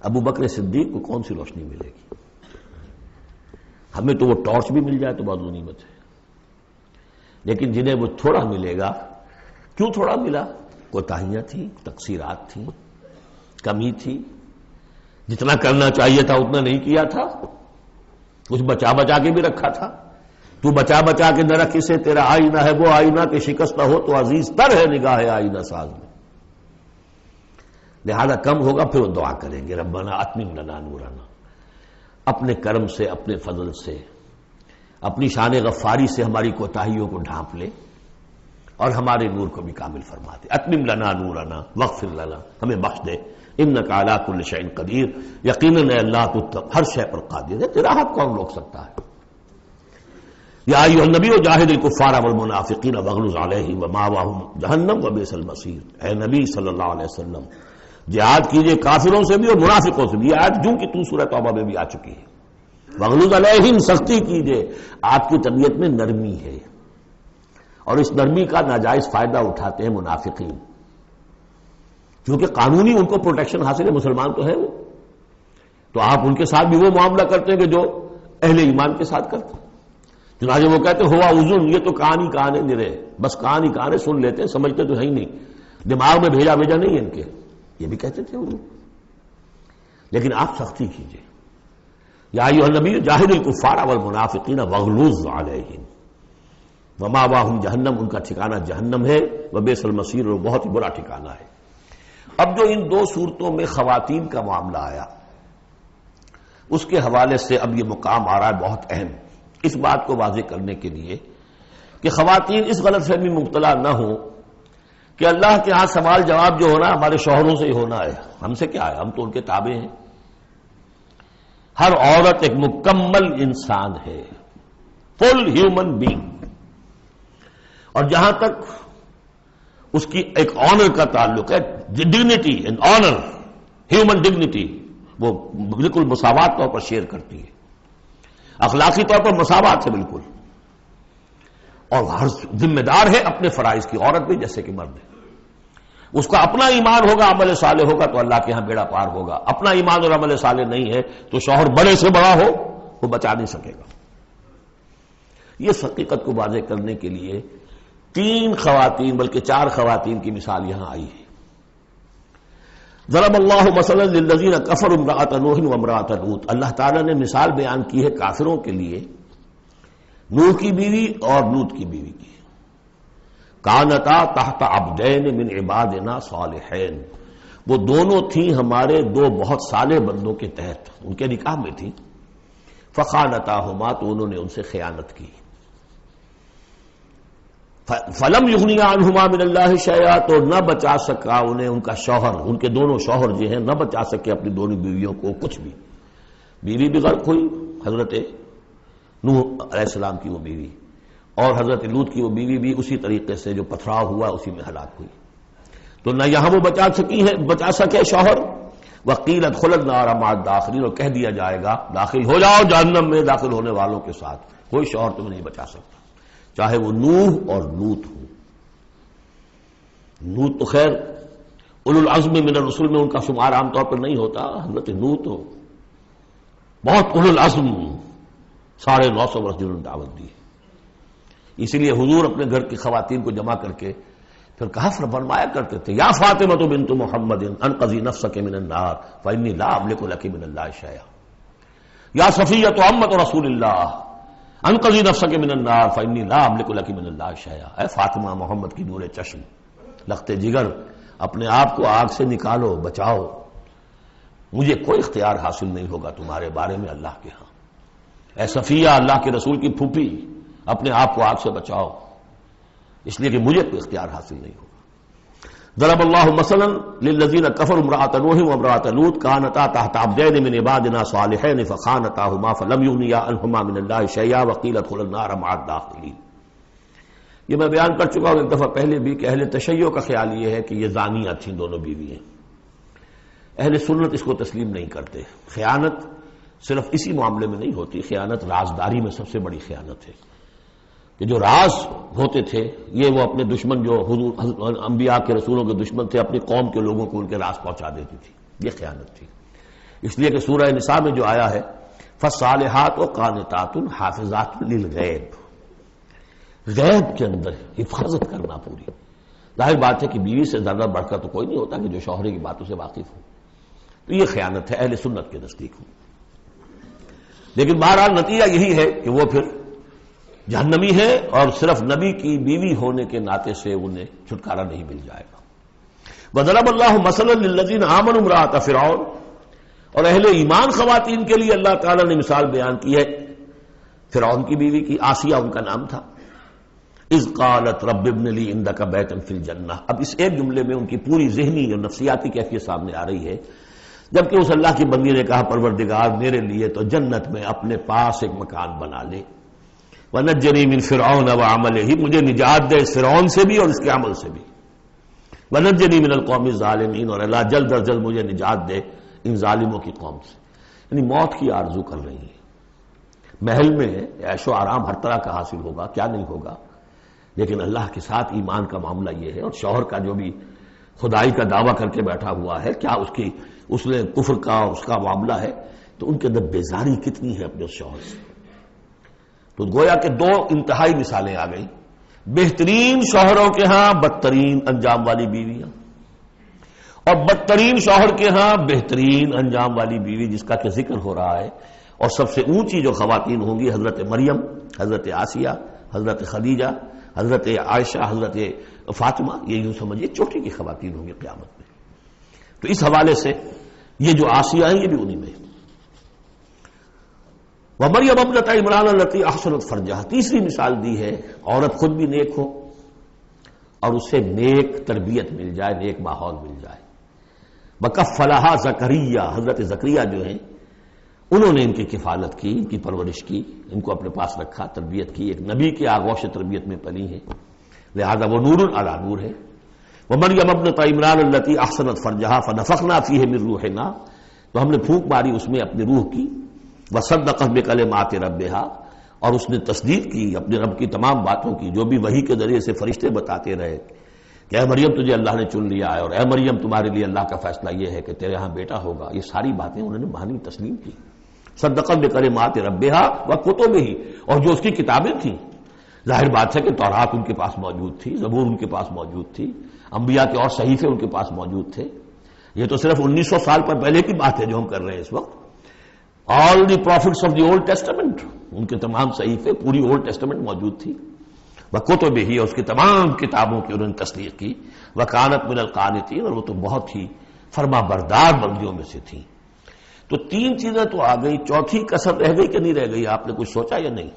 ابو بکر صدیق کو کون سی روشنی ملے گی؟ ہمیں تو وہ ٹارچ بھی مل جائے تو بہت غنیمت ہے. لیکن جنہیں وہ تھوڑا ملے گا، کیوں تھوڑا ملا؟ کوتاہیاں تھیں، تقصیرات تھیں، کمی تھی، جتنا کرنا چاہیے تھا اتنا نہیں کیا تھا، کچھ بچا بچا کے بھی رکھا تھا. تو بچا بچا کے نہ رکھ، اسے تیرا آئینہ ہے وہ آئینہ کہ شکستہ ہو تو عزیز تر ہے نگاہ آئینہ ساز میں. لہذا کم ہوگا، پھر وہ دعا کریں گے ربنا اتمم لنا نورنا. اپنے کرم سے، اپنے فضل سے، اپنی شان غفاری سے ہماری کوتاہیوں کو ڈھانپ لے اور ہمارے نور کو بھی کامل فرما دے. اتمم لنا نورنا واغفر لنا، ہمیں بخش دے. انک علی کل شیء قدیر، یقیناً اللہ تو ہر شے پر قادر ہے، تیرا حق کون روک سکتا ہے. یا ایھا النبی جاہد الکفار والمنافقین واغلظ علیہم ومأواہم جہنم وبئس المصیر. اے نبی صلی اللہ علیہ وسلم، جہاد کیجئے کافروں سے بھی اور منافقوں سے بھی. یہ آیت جو کہ تو سورہ توبہ میں بھی آ چکی ہے. واغلظ علیہم، سختی کیجئے. آپ کی طبیعت میں نرمی ہے، اور اس نرمی کا ناجائز فائدہ اٹھاتے ہیں منافقین، کیونکہ قانونی ان کو پروٹیکشن حاصل ہے، مسلمان تو ہے وہ. تو آپ ان کے ساتھ بھی وہ معاملہ کرتے ہیں کہ جو اہل ایمان کے ساتھ کرتے ہیں. چنانچہ وہ کہتے ہیں ہوا اذن، یہ تو کہانی کہانے نرے، بس کہانی کہانے سن لیتے ہیں، سمجھتے تو ہے ہی نہیں، دماغ میں بھیجا نہیں ہے ان کے. یہ بھی کہتے تھے وہ. لیکن آپ سختی کیجئے. یا ایھا النبی جاہد الکفار والمنافقین واغلظ علیہم ومأواہم جہنم، ان کا ٹھکانہ جہنم ہے. وبئس المصیر، اور بہت ہی برا ٹھکانہ ہے. اب جو ان دو صورتوں میں خواتین کا معاملہ آیا، اس کے حوالے سے اب یہ مقام آ رہا ہے بہت اہم، اس بات کو واضح کرنے کے لیے کہ خواتین اس غلط فہمی میں مبتلا نہ ہوں کہ اللہ کے ہاں سوال جواب جو ہونا ہمارے شوہروں سے ہی ہونا ہے، ہم سے کیا ہے، ہم تو ان کے تابع ہیں۔ ہر عورت ایک مکمل انسان ہے، فل ہیومن بینگ، اور جہاں تک اس کی ایک آنر کا تعلق ہے، dignity and honour, human dignity, وہ بالکل مساوات طور پر شیئر کرتی ہے، اخلاقی طور پر مساوات ہے بالکل، اور ہر ذمہ دار ہے اپنے فرائض کی، عورت بھی جیسے کہ مرد ہے۔ اس کا اپنا ایمان ہوگا، عمل صالح ہوگا تو اللہ کے ہاں بیڑا پار ہوگا، اپنا ایمان اور عمل صالح نہیں ہے تو شوہر بڑے سے بڑا ہو وہ بچا نہیں سکے گا۔ یہ حقیقت کو واضح کرنے کے لیے 3 خواتین بلکہ 4 خواتین کی مثال یہاں آئی ہے۔ ضرب اللہ مثلا للذین کفروا امرأۃ نوح وامرأۃ لوط، اللہ تعالیٰ نے مثال بیان کی ہے کافروں کے لیے نوح کی بیوی اور لوط کی بیوی کی۔ کانتا تحت عبدین من عبادنا صالحین، وہ دونوں تھیں ہمارے 2 بہت صالح بندوں کے تحت، ان کے نکاح میں تھی، فخانتاہما، تو انہوں نے ان سے خیانت کی، فلم یغنیا عنہما من اللہ شیئا، تو نہ بچا سکا انہیں ان کا شوہر، ان کے دونوں شوہر جو ہیں نہ بچا سکے اپنی دونوں بیویوں کو کچھ بھی۔ بیوی بھی غرق ہوئی، حضرت نوح علیہ السلام کی وہ بیوی، اور حضرت لوط کی وہ بیوی بھی اسی طریقے سے جو پتھراؤ ہوا اسی میں ہلاک ہوئی۔ تو نہ یہاں وہ بچا سکے شوہر، وقیل ادخلوا النار مع الداخلین، اور کہہ دیا جائے گا داخل ہو جاؤ جہنم میں داخل ہونے والوں کے ساتھ، کوئی شوہر تمہیں نہیں بچا سکتا، چاہے وہ نوح اور لوط ہو۔ لوط تو خیر اولو العزم من الرسل میں ان کا شمار عام طور پر نہیں ہوتا، حضرت لوط تو بہت اولو العزم، 950 برس جنہوں نے دعوت دی۔ اسی لیے حضور اپنے گھر کی خواتین کو جمع کر کے پھر کہا فرمایا کرتے تھے، یا فاطمہ بنت محمد انقذی نفسک من النار فانی لا املک لک من اللہ شیئا، یا صفیہ عمۃ رسول اللہ انقذی نفسک من النار فانی لا املک لک من اللہ شیئا، اے فاطمہ محمد کی نور چشم، لخت جگر، اپنے آپ کو آگ سے نکالو، بچاؤ، مجھے کوئی اختیار حاصل نہیں ہوگا تمہارے بارے میں اللہ کے ہاں، اے صفیہ اللہ کے رسول کی پھوپھی، اپنے آپ کو آگ سے بچاؤ، اس لیے کہ مجھے کوئی اختیار حاصل نہیں ہوگا۔ ضرب اللہ مثلا للذین کفروا امرأۃ نوح وامرأۃ لوط کانتا تحت عبدین من عبادنا صالحین فخانتاہما فلم یغنیا عنہما من اللہ شیئا وقیل ادخلوا النار مع الداخلین۔ یہ میں بیان کر چکا ہوں ایک دفعہ پہلے بھی کہ اہل تشیع کا خیال یہ ہے کہ یہ زانیہ تھیں دونوں بیوییں، اہل سنت اس کو تسلیم نہیں کرتے۔ خیانت صرف اسی معاملے میں نہیں ہوتی، خیانت رازداری میں سب سے بڑی خیانت ہے، کہ جو راز ہوتے تھے یہ وہ اپنے دشمن، جو حضور انبیاء کے رسولوں کے دشمن تھے، اپنی قوم کے لوگوں کو ان کے راز پہنچا دیتی تھی، یہ خیانت تھی۔ اس لیے کہ سورہ نساء میں جو آیا ہے فالصالحات قانتات حافظات للغیب، غیب کے اندر حفاظت کرنا پوری، ظاہر بات ہے کہ بیوی سے زیادہ بڑھ کر تو کوئی نہیں ہوتا کہ جو شوہر کی باتوں سے واقف ہو، تو یہ خیانت ہے اہل سنت کے نزدیک ہو۔ لیکن بہرحال نتیجہ یہی ہے کہ وہ پھر جہنمی ہے، اور صرف نبی کی بیوی ہونے کے ناطے سے انہیں چھٹکارا نہیں مل جائے گا۔ وضرب اللہ مثلا للذین آمنوا امرأۃ فرعون، اور اہل ایمان خواتین کے لیے اللہ تعالیٰ نے مثال بیان کی ہے فرعون کی بیوی کی، آسیہ ان کا نام تھا۔ اذ قالت رب ابن لی عندک بیتا فی الجنہ، اب اس ایک جملے میں ان کی پوری ذہنی اور نفسیاتی کیفیت سامنے آ رہی ہے، جبکہ اس اللہ کی بندی نے کہا پروردگار میرے لیے تو جنت میں اپنے پاس ایک مکان بنا لے، وَنَجَّنِي مِن فِرْعَوْنَ وَعَمَلِهِ، مجھے نجات دے اس فرعون سے بھی اور اس کے عمل سے بھی، وَنَجَّنِي مِنَ الْقَوْمِ الظَّالِمِينَ، اور اللہ جلد از جلد مجھے نجات دے ان ظالموں کی قوم سے۔ یعنی موت کی آرزو کر رہی ہے، محل میں عیش و آرام ہر طرح کا حاصل ہوگا، کیا نہیں ہوگا، لیکن اللہ کے ساتھ ایمان کا معاملہ یہ ہے، اور شوہر کا جو بھی خدائی کا دعویٰ کر کے بیٹھا ہوا ہے، کیا اس نے کفر کا اس کا معاملہ ہے، تو ان کے اندر بیزاری کتنی ہے اپنے اس شوہر سے۔ تو گویا کہ 2 انتہائی مثالیں آ گئیں، بہترین شوہروں کے ہاں بدترین انجام والی بیویاں، اور بدترین شوہر کے ہاں بہترین انجام والی بیوی جس کا کہ ذکر ہو رہا ہے، اور سب سے اونچی جو خواتین ہوں گی حضرت مریم، حضرت آسیہ، حضرت خدیجہ، حضرت عائشہ، حضرت فاطمہ، یہ یوں سمجھیے چوٹی کی خواتین ہوں گی قیامت میں۔ تو اس حوالے سے یہ جو آسیہ ہیں یہ بھی انہی میں. ومریم ابنۃ عمران التی احسنت فرجہا، تیسری مثال دی ہے عورت خود بھی نیک ہو اور اسے نیک تربیت مل جائے، نیک ماحول مل جائے. وکفلھا زکریا، حضرت زکریا جو ہیں انہوں نے ان کی کفالت کی، ان کی پرورش کی، ان کو اپنے پاس رکھا، تربیت کی. ایک نبی کے آغوش تربیت میں پلی ہے، لہذا وہ نور علی نور ہے. ومریم ابنۃ عمران التی احسنت فرجہا فنفخنا فیہ من روحنا، تو ہم نے پھونک ماری اس میں اپنے روح کی. وصدقت بکلمات ربہا، اور اس نے تصدیق کی اپنے رب کی تمام باتوں کی جو بھی وحی کے ذریعے سے فرشتے بتاتے رہے کہ اے مریم تجھے اللہ نے چن لیا ہے، اور اے مریم تمہارے لیے اللہ کا فیصلہ یہ ہے کہ تیرے ہاں بیٹا ہوگا. یہ ساری باتیں انہوں نے مانی تسلیم کی. صدقت بکلمات ربہا وکتبہ، اور جو اس کی کتابیں تھیں، ظاہر بات ہے کہ تورات ان کے پاس موجود تھی، زبور ان کے پاس موجود تھی، انبیاء کے اور صحیفے ان کے پاس موجود تھے. یہ تو صرف 1900 سال پر پہلے کی بات ہے جو ہم کر رہے ہیں اس وقت. All the prophets of the Old Testament, ان کے تمام صحیفے، پوری اولڈ ٹیسٹمنٹ موجود تھی. وکتبہ، اور اس کی تمام کتابوں کی انہوں نے تصدیق کی. وکانت من القانتین، اور وہ تو بہت ہی فرما بردار بندیوں میں سے تھیں. تو تین چیزیں تو آ گئی، چوتھی کسر رہ گئی کہ نہیں رہ گئی؟ آپ نے کچھ سوچا یا نہیں؟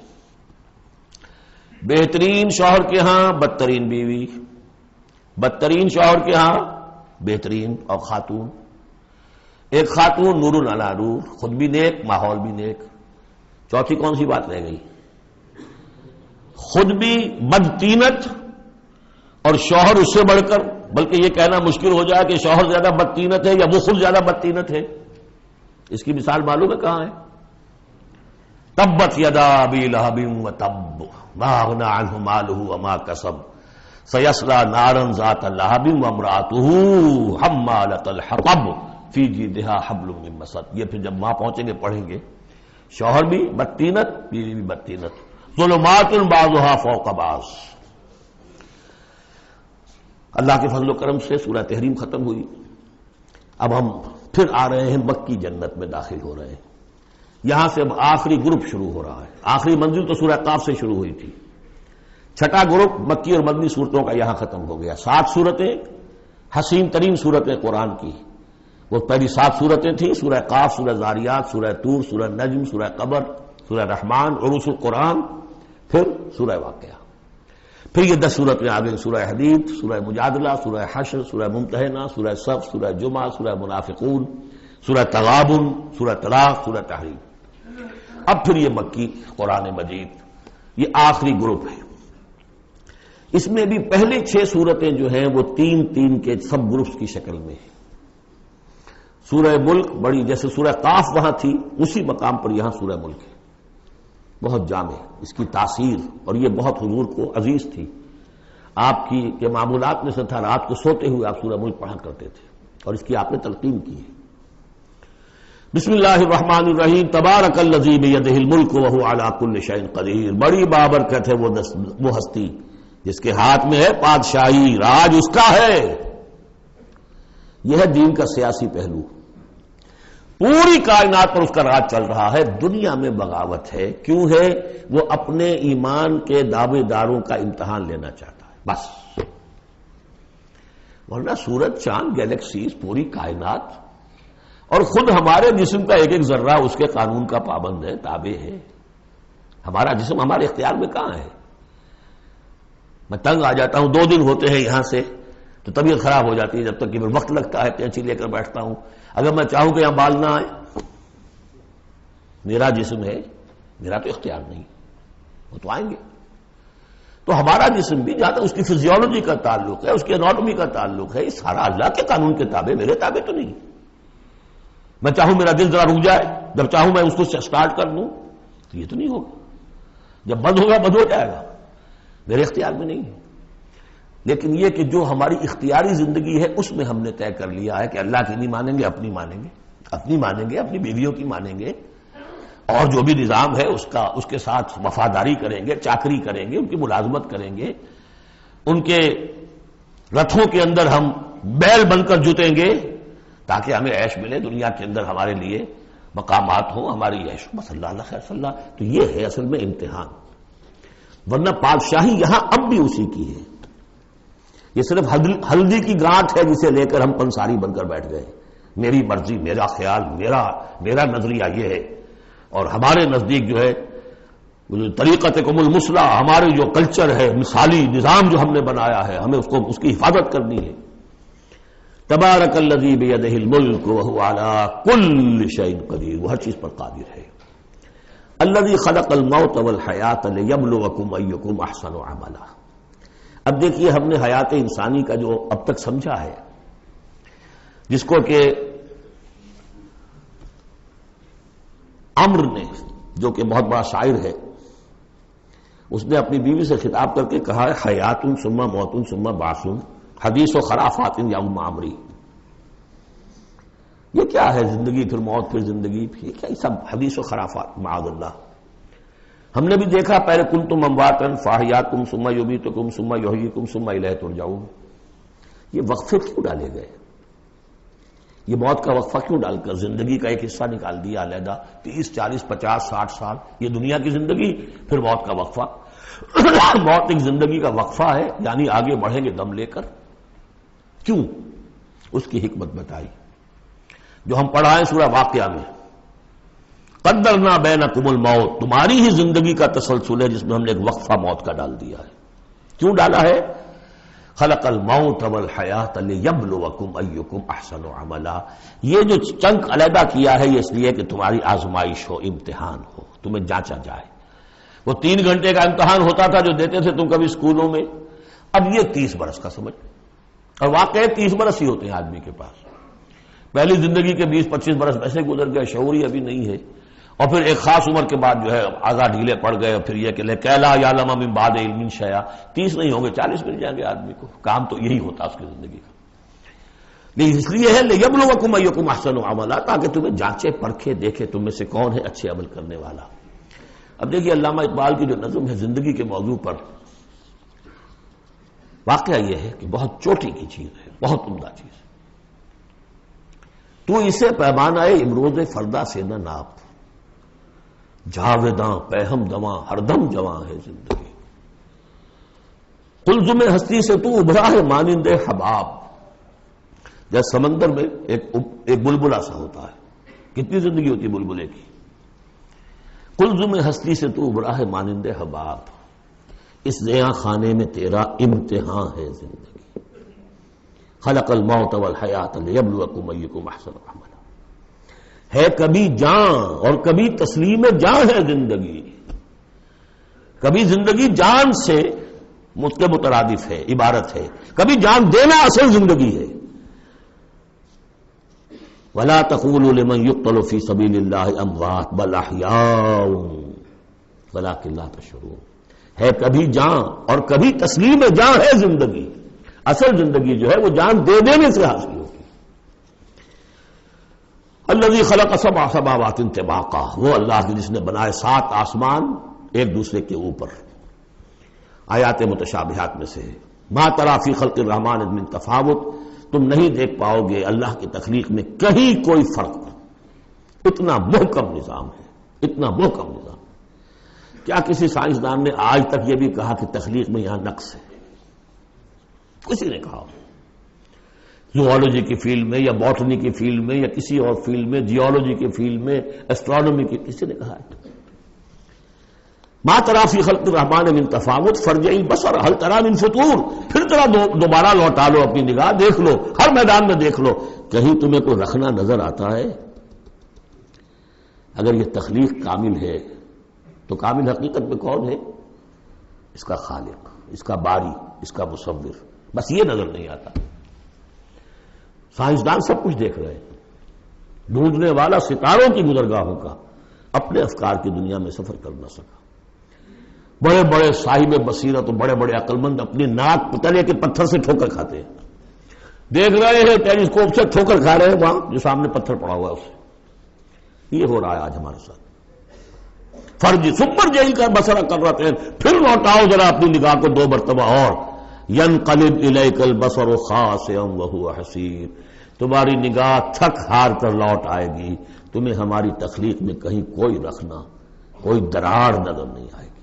بہترین شوہر کے ہاں بدترین بیوی، بدترین شوہر کے ہاں بہترین اور خاتون. ایک خاتون نور علی نور، خود بھی نیک ماحول بھی نیک. چوتھی کون سی بات رہ گئی؟ خود بھی بدتینت اور شوہر اس سے بڑھ کر، بلکہ یہ کہنا مشکل ہو جائے کہ شوہر زیادہ بدتینت ہے یا وہ خود زیادہ بدتینت ہے. اس کی مثال معلوم ہے کہاں ہے؟ تبت یدا ابی لہب وتب ما اغنی عنہ مالہ وما کسب سیصلی نارا ذات لہب وامرأتہ حمالۃ الحطب فی جیدہا حبل من مسد. یہ پھر جب وہاں پہنچیں گے پڑھیں گے. شوہر بھی بدتینت، بیوی بھی بدتینت. ظلمات بعضها فوق بعض. اللہ کے فضل و کرم سے سورہ تحریم ختم ہوئی. اب ہم پھر آ رہے ہیں مکی جنت میں داخل ہو رہے ہیں. یہاں سے اب آخری گروپ شروع ہو رہا ہے. آخری منزل تو سورہ قاف سے شروع ہوئی تھی. چھٹا گروپ مکی اور مدنی صورتوں کا یہاں ختم ہو گیا. 7 صورتیں، حسین ترین صورتیں قرآن کی. وہ پہلی 7 صورتیں تھیں، سورہ قاف، سورہ زاریات، سورہ طور، سورہ نجم، سورہ قمر، سورہ رحمان، عروس القرآن، پھر سورہ واقعہ. پھر یہ 10 صورتیں آ گئیں، سورہ حدید، سورہ مجادلہ، سورہ حشر، سورہ ممتحنہ، سورہ صف، سورہ جمعہ، سورہ منافقون، سورہ تغابن، سورہ طلاق، سورہ تحریم. اب پھر یہ مکی قرآن مجید، یہ آخری گروپ ہے. اس میں بھی پہلے 6 صورتیں جو ہیں وہ 3 کے سب گروپس کی شکل میں ہیں. سورہ ملک بڑی، جیسے سورہ قاف وہاں تھی اسی مقام پر یہاں سورہ ملک ہے. بہت جامع اس کی تاثیر، اور یہ بہت حضور کو عزیز تھی. آپ کی کے معمولات میں سے تھا رات کو سوتے ہوئے آپ سورہ ملک پڑھا کرتے تھے، اور اس کی آپ نے تلقین کی ہے. بسم اللہ الرحمن الرحیم. تبارک الذی بیدہ الملک وہو علی کل شیء قدیر. بڑی بابرکت ہے وہ ہستی جس کے ہاتھ میں ہے بادشاہی، راج اس کا ہے. یہ ہے دین کا سیاسی پہلو. پوری کائنات پر اس کا راج چل رہا ہے. دنیا میں بغاوت ہے. کیوں ہے؟ وہ اپنے ایمان کے دعوے داروں کا امتحان لینا چاہتا ہے بس. ورنہ سورج، چاند، گیلیکسیز، پوری کائنات اور خود ہمارے جسم کا ایک ایک ذرہ اس کے قانون کا پابند ہے، تابع ہے. ہمارا جسم ہمارے اختیار میں کہاں ہے؟ میں تنگ آ جاتا ہوں، 2 دن ہوتے ہیں یہاں سے تو طبیعت خراب ہو جاتی ہے، جب تک کہ وقت لگتا ہے کینچی لے کر بیٹھتا ہوں. اگر میں چاہوں کہ یہاں بال نہ آئے، میرا جسم ہے، میرا تو اختیار نہیں، وہ تو آئیں گے. تو ہمارا جسم بھی جہاں تک اس کی فزیولوجی کا تعلق ہے، اس کی اناٹومی کا تعلق ہے، یہ سارا اللہ کے قانون کے تابع، میرے تابع تو نہیں. میں چاہوں میرا دل ذرا رک جائے، جب چاہوں میں اس کو سٹارٹ کر دوں تو یہ تو نہیں ہوگا. جب بند ہوگا بند ہو جائے گا، میرے اختیار میں نہیں ہے. لیکن یہ کہ جو ہماری اختیاری زندگی ہے اس میں ہم نے طے کر لیا ہے کہ اللہ کی نہیں مانیں گے، اپنی مانیں گے، اپنی مانیں گے، اپنی بیویوں کی مانیں گے، اور جو بھی نظام ہے اس کے ساتھ وفاداری کریں گے، چاکری کریں گے، ان کی ملازمت کریں گے، ان کے رتھوں کے اندر ہم بیل بن کر جتیں گے تاکہ ہمیں عیش ملے، دنیا کے اندر ہمارے لیے مقامات ہوں، ہماری عیش. بس اللہ خیر صلی اللہ. تو یہ ہے اصل میں امتحان. ورنہ بادشاہی یہاں اب بھی اسی کی ہے. یہ صرف ہلدی کی گانٹھ ہے جسے لے کر ہم پنساری بن کر بیٹھ گئے. میری مرضی، میرا خیال، میرا نظریہ یہ ہے، اور ہمارے نزدیک جو ہے طریقتکم المثلی، ہمارے جو کلچر ہے، مثالی نظام جو ہم نے بنایا ہے، ہمیں اس کی حفاظت کرنی ہے. تبارک الذی بیدہ الملک وہو علی کل شیء قدیر، وہ ہر چیز پر قادر ہے. الذی خلق الموت والحیات لیبلوکم ایکم احسن عملا. اب دیکھیے ہم نے حیات انسانی کا جو اب تک سمجھا ہے، جس کو کہ عمر نے، جو کہ بہت بڑا شاعر ہے، اس نے اپنی بیوی سے خطاب کر کے کہا ہے حیات ثم موت ثم بعث حدیث و خرافات یا ام عمری. یہ کیا ہے؟ زندگی پھر موت پھر زندگی، یہ کیا؟ یہ سب حدیث و خرافات معاذ اللہ. ہم نے بھی دیکھا پہلے کنتم امواتا فاحیاکم ثم یمیتکم ثم یحییکم ثم الیہ ترجعون. یہ وقفے کیوں ڈالے گئے؟ یہ موت کا وقفہ کیوں ڈال کر زندگی کا ایک حصہ نکال دیا علیحدہ؟ 30 40 50 60 سال یہ دنیا کی زندگی، پھر موت کا وقفہ. موت ایک زندگی کا وقفہ ہے، یعنی آگے بڑھیں گے دم لے کر. کیوں؟ اس کی حکمت بتائی جو ہم پڑھائیں سورہ واقعہ میں. قدرنا بینکم الموت، تمہاری ہی زندگی کا تسلسل ہے جس میں ہم نے ایک وقفہ موت کا ڈال دیا ہے. کیوں ڈالا ہے؟ خلق الموت والحیات لیبلوکم ایکم احسن عملا. یہ جو چنک علیحدہ کیا ہے یہ اس لیے کہ تمہاری آزمائش ہو، امتحان ہو، تمہیں جانچا جائے. وہ 3 گھنٹے کا امتحان ہوتا تھا جو دیتے تھے تم کبھی اسکولوں میں، اب یہ 30 برس کا سمجھ. اور واقعی 30 برس ہی ہوتے ہیں آدمی کے پاس. پہلی زندگی کے 20 25 برس ویسے گزر گئے، شعوری ابھی نہیں ہے، اور پھر ایک خاص عمر کے بعد جو ہے آزاد ڈھیلے پڑ گئے، اور پھر یہ کہ کیلا یعلم من بعد علم شیئا. 30 نہیں ہوں گے 40 مل جائیں گے آدمی کو. کام تو یہی ہوتا اس کی زندگی کا. لیکن اس لیے ہے لیبلوکم ایکم احسن عملا، تاکہ تمہیں جانچے پرکھے دیکھے تم میں سے کون ہے اچھے عمل کرنے والا. اب دیکھیے علامہ اقبال کی جو نظم ہے زندگی کے موضوع پر، واقعہ یہ ہے کہ بہت چوٹی کی چیز ہے، بہت عمدہ چیز ہے. تو اسے پیمانہ امروز فردا سے نہ ناپ، جاویداں پہم دواں ہر دم جواں ہے زندگی. قلزم ہستی سے تو ابھرا ہے مانند حباب. جیسے سمندر میں ایک بلبلا سا ہوتا ہے، کتنی زندگی ہوتی ہے بلبلے کی. قلزم ہستی سے تو ابھرا ہے مانند حباب، اس زیاں خانے میں تیرا امتحان ہے زندگی. خلق الموت والحیات لیبلوکم ایکم احسن عملا. ہے کبھی جان اور کبھی تسلیم جان ہے زندگی. کبھی زندگی جان سے مترادف ہے، عبارت ہے، کبھی جان دینا اصل زندگی ہے. ولا تقولوا لمن يقتل في سبيل الله اموات بل احياء ولكن لا تشعرون. ہے کبھی جان اور کبھی تسلیم جان ہے زندگی. اصل زندگی جو ہے وہ جان دے دینے سے حاصل ہوتی. الذي خلق 7 سماوات طباقا، وہ اللہ جس نے بنائے 7 آسمان ایک دوسرے کے اوپر. آیات متشابہات میں سے ہے. ما تری فی خلق الرحمن من تفاوت، تم نہیں دیکھ پاؤ گے اللہ کی تخلیق میں کہیں کوئی فرق. اتنا محکم نظام ہے، اتنا محکم نظام. کیا کسی سائنسدان نے آج تک یہ بھی کہا کہ تخلیق میں یہاں نقص ہے؟ کسی نے کہا؟ زوالوجی کی فیلڈ میں یا باٹنی کی فیلڈ میں یا کسی اور فیلڈ میں، جیولوجی کی فیلڈ میں، ایسٹرونومی کی، کسی نے کہا ہے؟ ما تری فی خلق الرحمن من تفاوت فارجع البصر هل تری من فطور. پھر ذرا دوبارہ لوٹا لو اپنی نگاہ، دیکھ لو، ہر میدان میں دیکھ لو، کہیں تمہیں کوئی رکھنا نظر آتا ہے؟ اگر یہ تخلیق کامل ہے تو کامل حقیقت میں کون ہے؟ اس کا خالق، اس کا باری، اس کا مصور. بس یہ نظر نہیں آتا. سائنسدان سب کچھ دیکھ رہے ہیں، ڈھونڈنے والا ستاروں کی گزرگاہوں کا اپنے افکار کی دنیا میں سفر کر نہ سکا. بڑے بڑے صاحب بصیرت اور بڑے بڑے عقل مند اپنی ناک پتلے کے پتھر سے ٹھوکر کھاتے ہیں. دیکھ رہے ہیں ٹیلیسکوپ سے ٹھوکر کھا رہے ہیں وہاں جو سامنے پتھر پڑا ہوا ہے اسے. یہ ہو رہا ہے آج ہمارے ساتھ. فرض سپر جیل کا بسرا کر رہے ہیں، پھر لوٹاؤ ذرا اپنی نگاہ کو 2 مرتبہ اور. ینقلب الیک البصر خاسئا وہو حسیر. تمہاری نگاہ تھک ہار کر لوٹ آئے گی، تمہیں ہماری تخلیق میں کہیں کوئی رکھنا، کوئی دراڑ نظر نہیں آئے گی.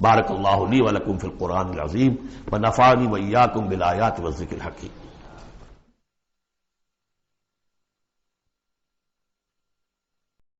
بارک اللہ لی ولکم فی القرآن العظیم ونفعنی وإیاکم بالآیات والذکر الحکیم.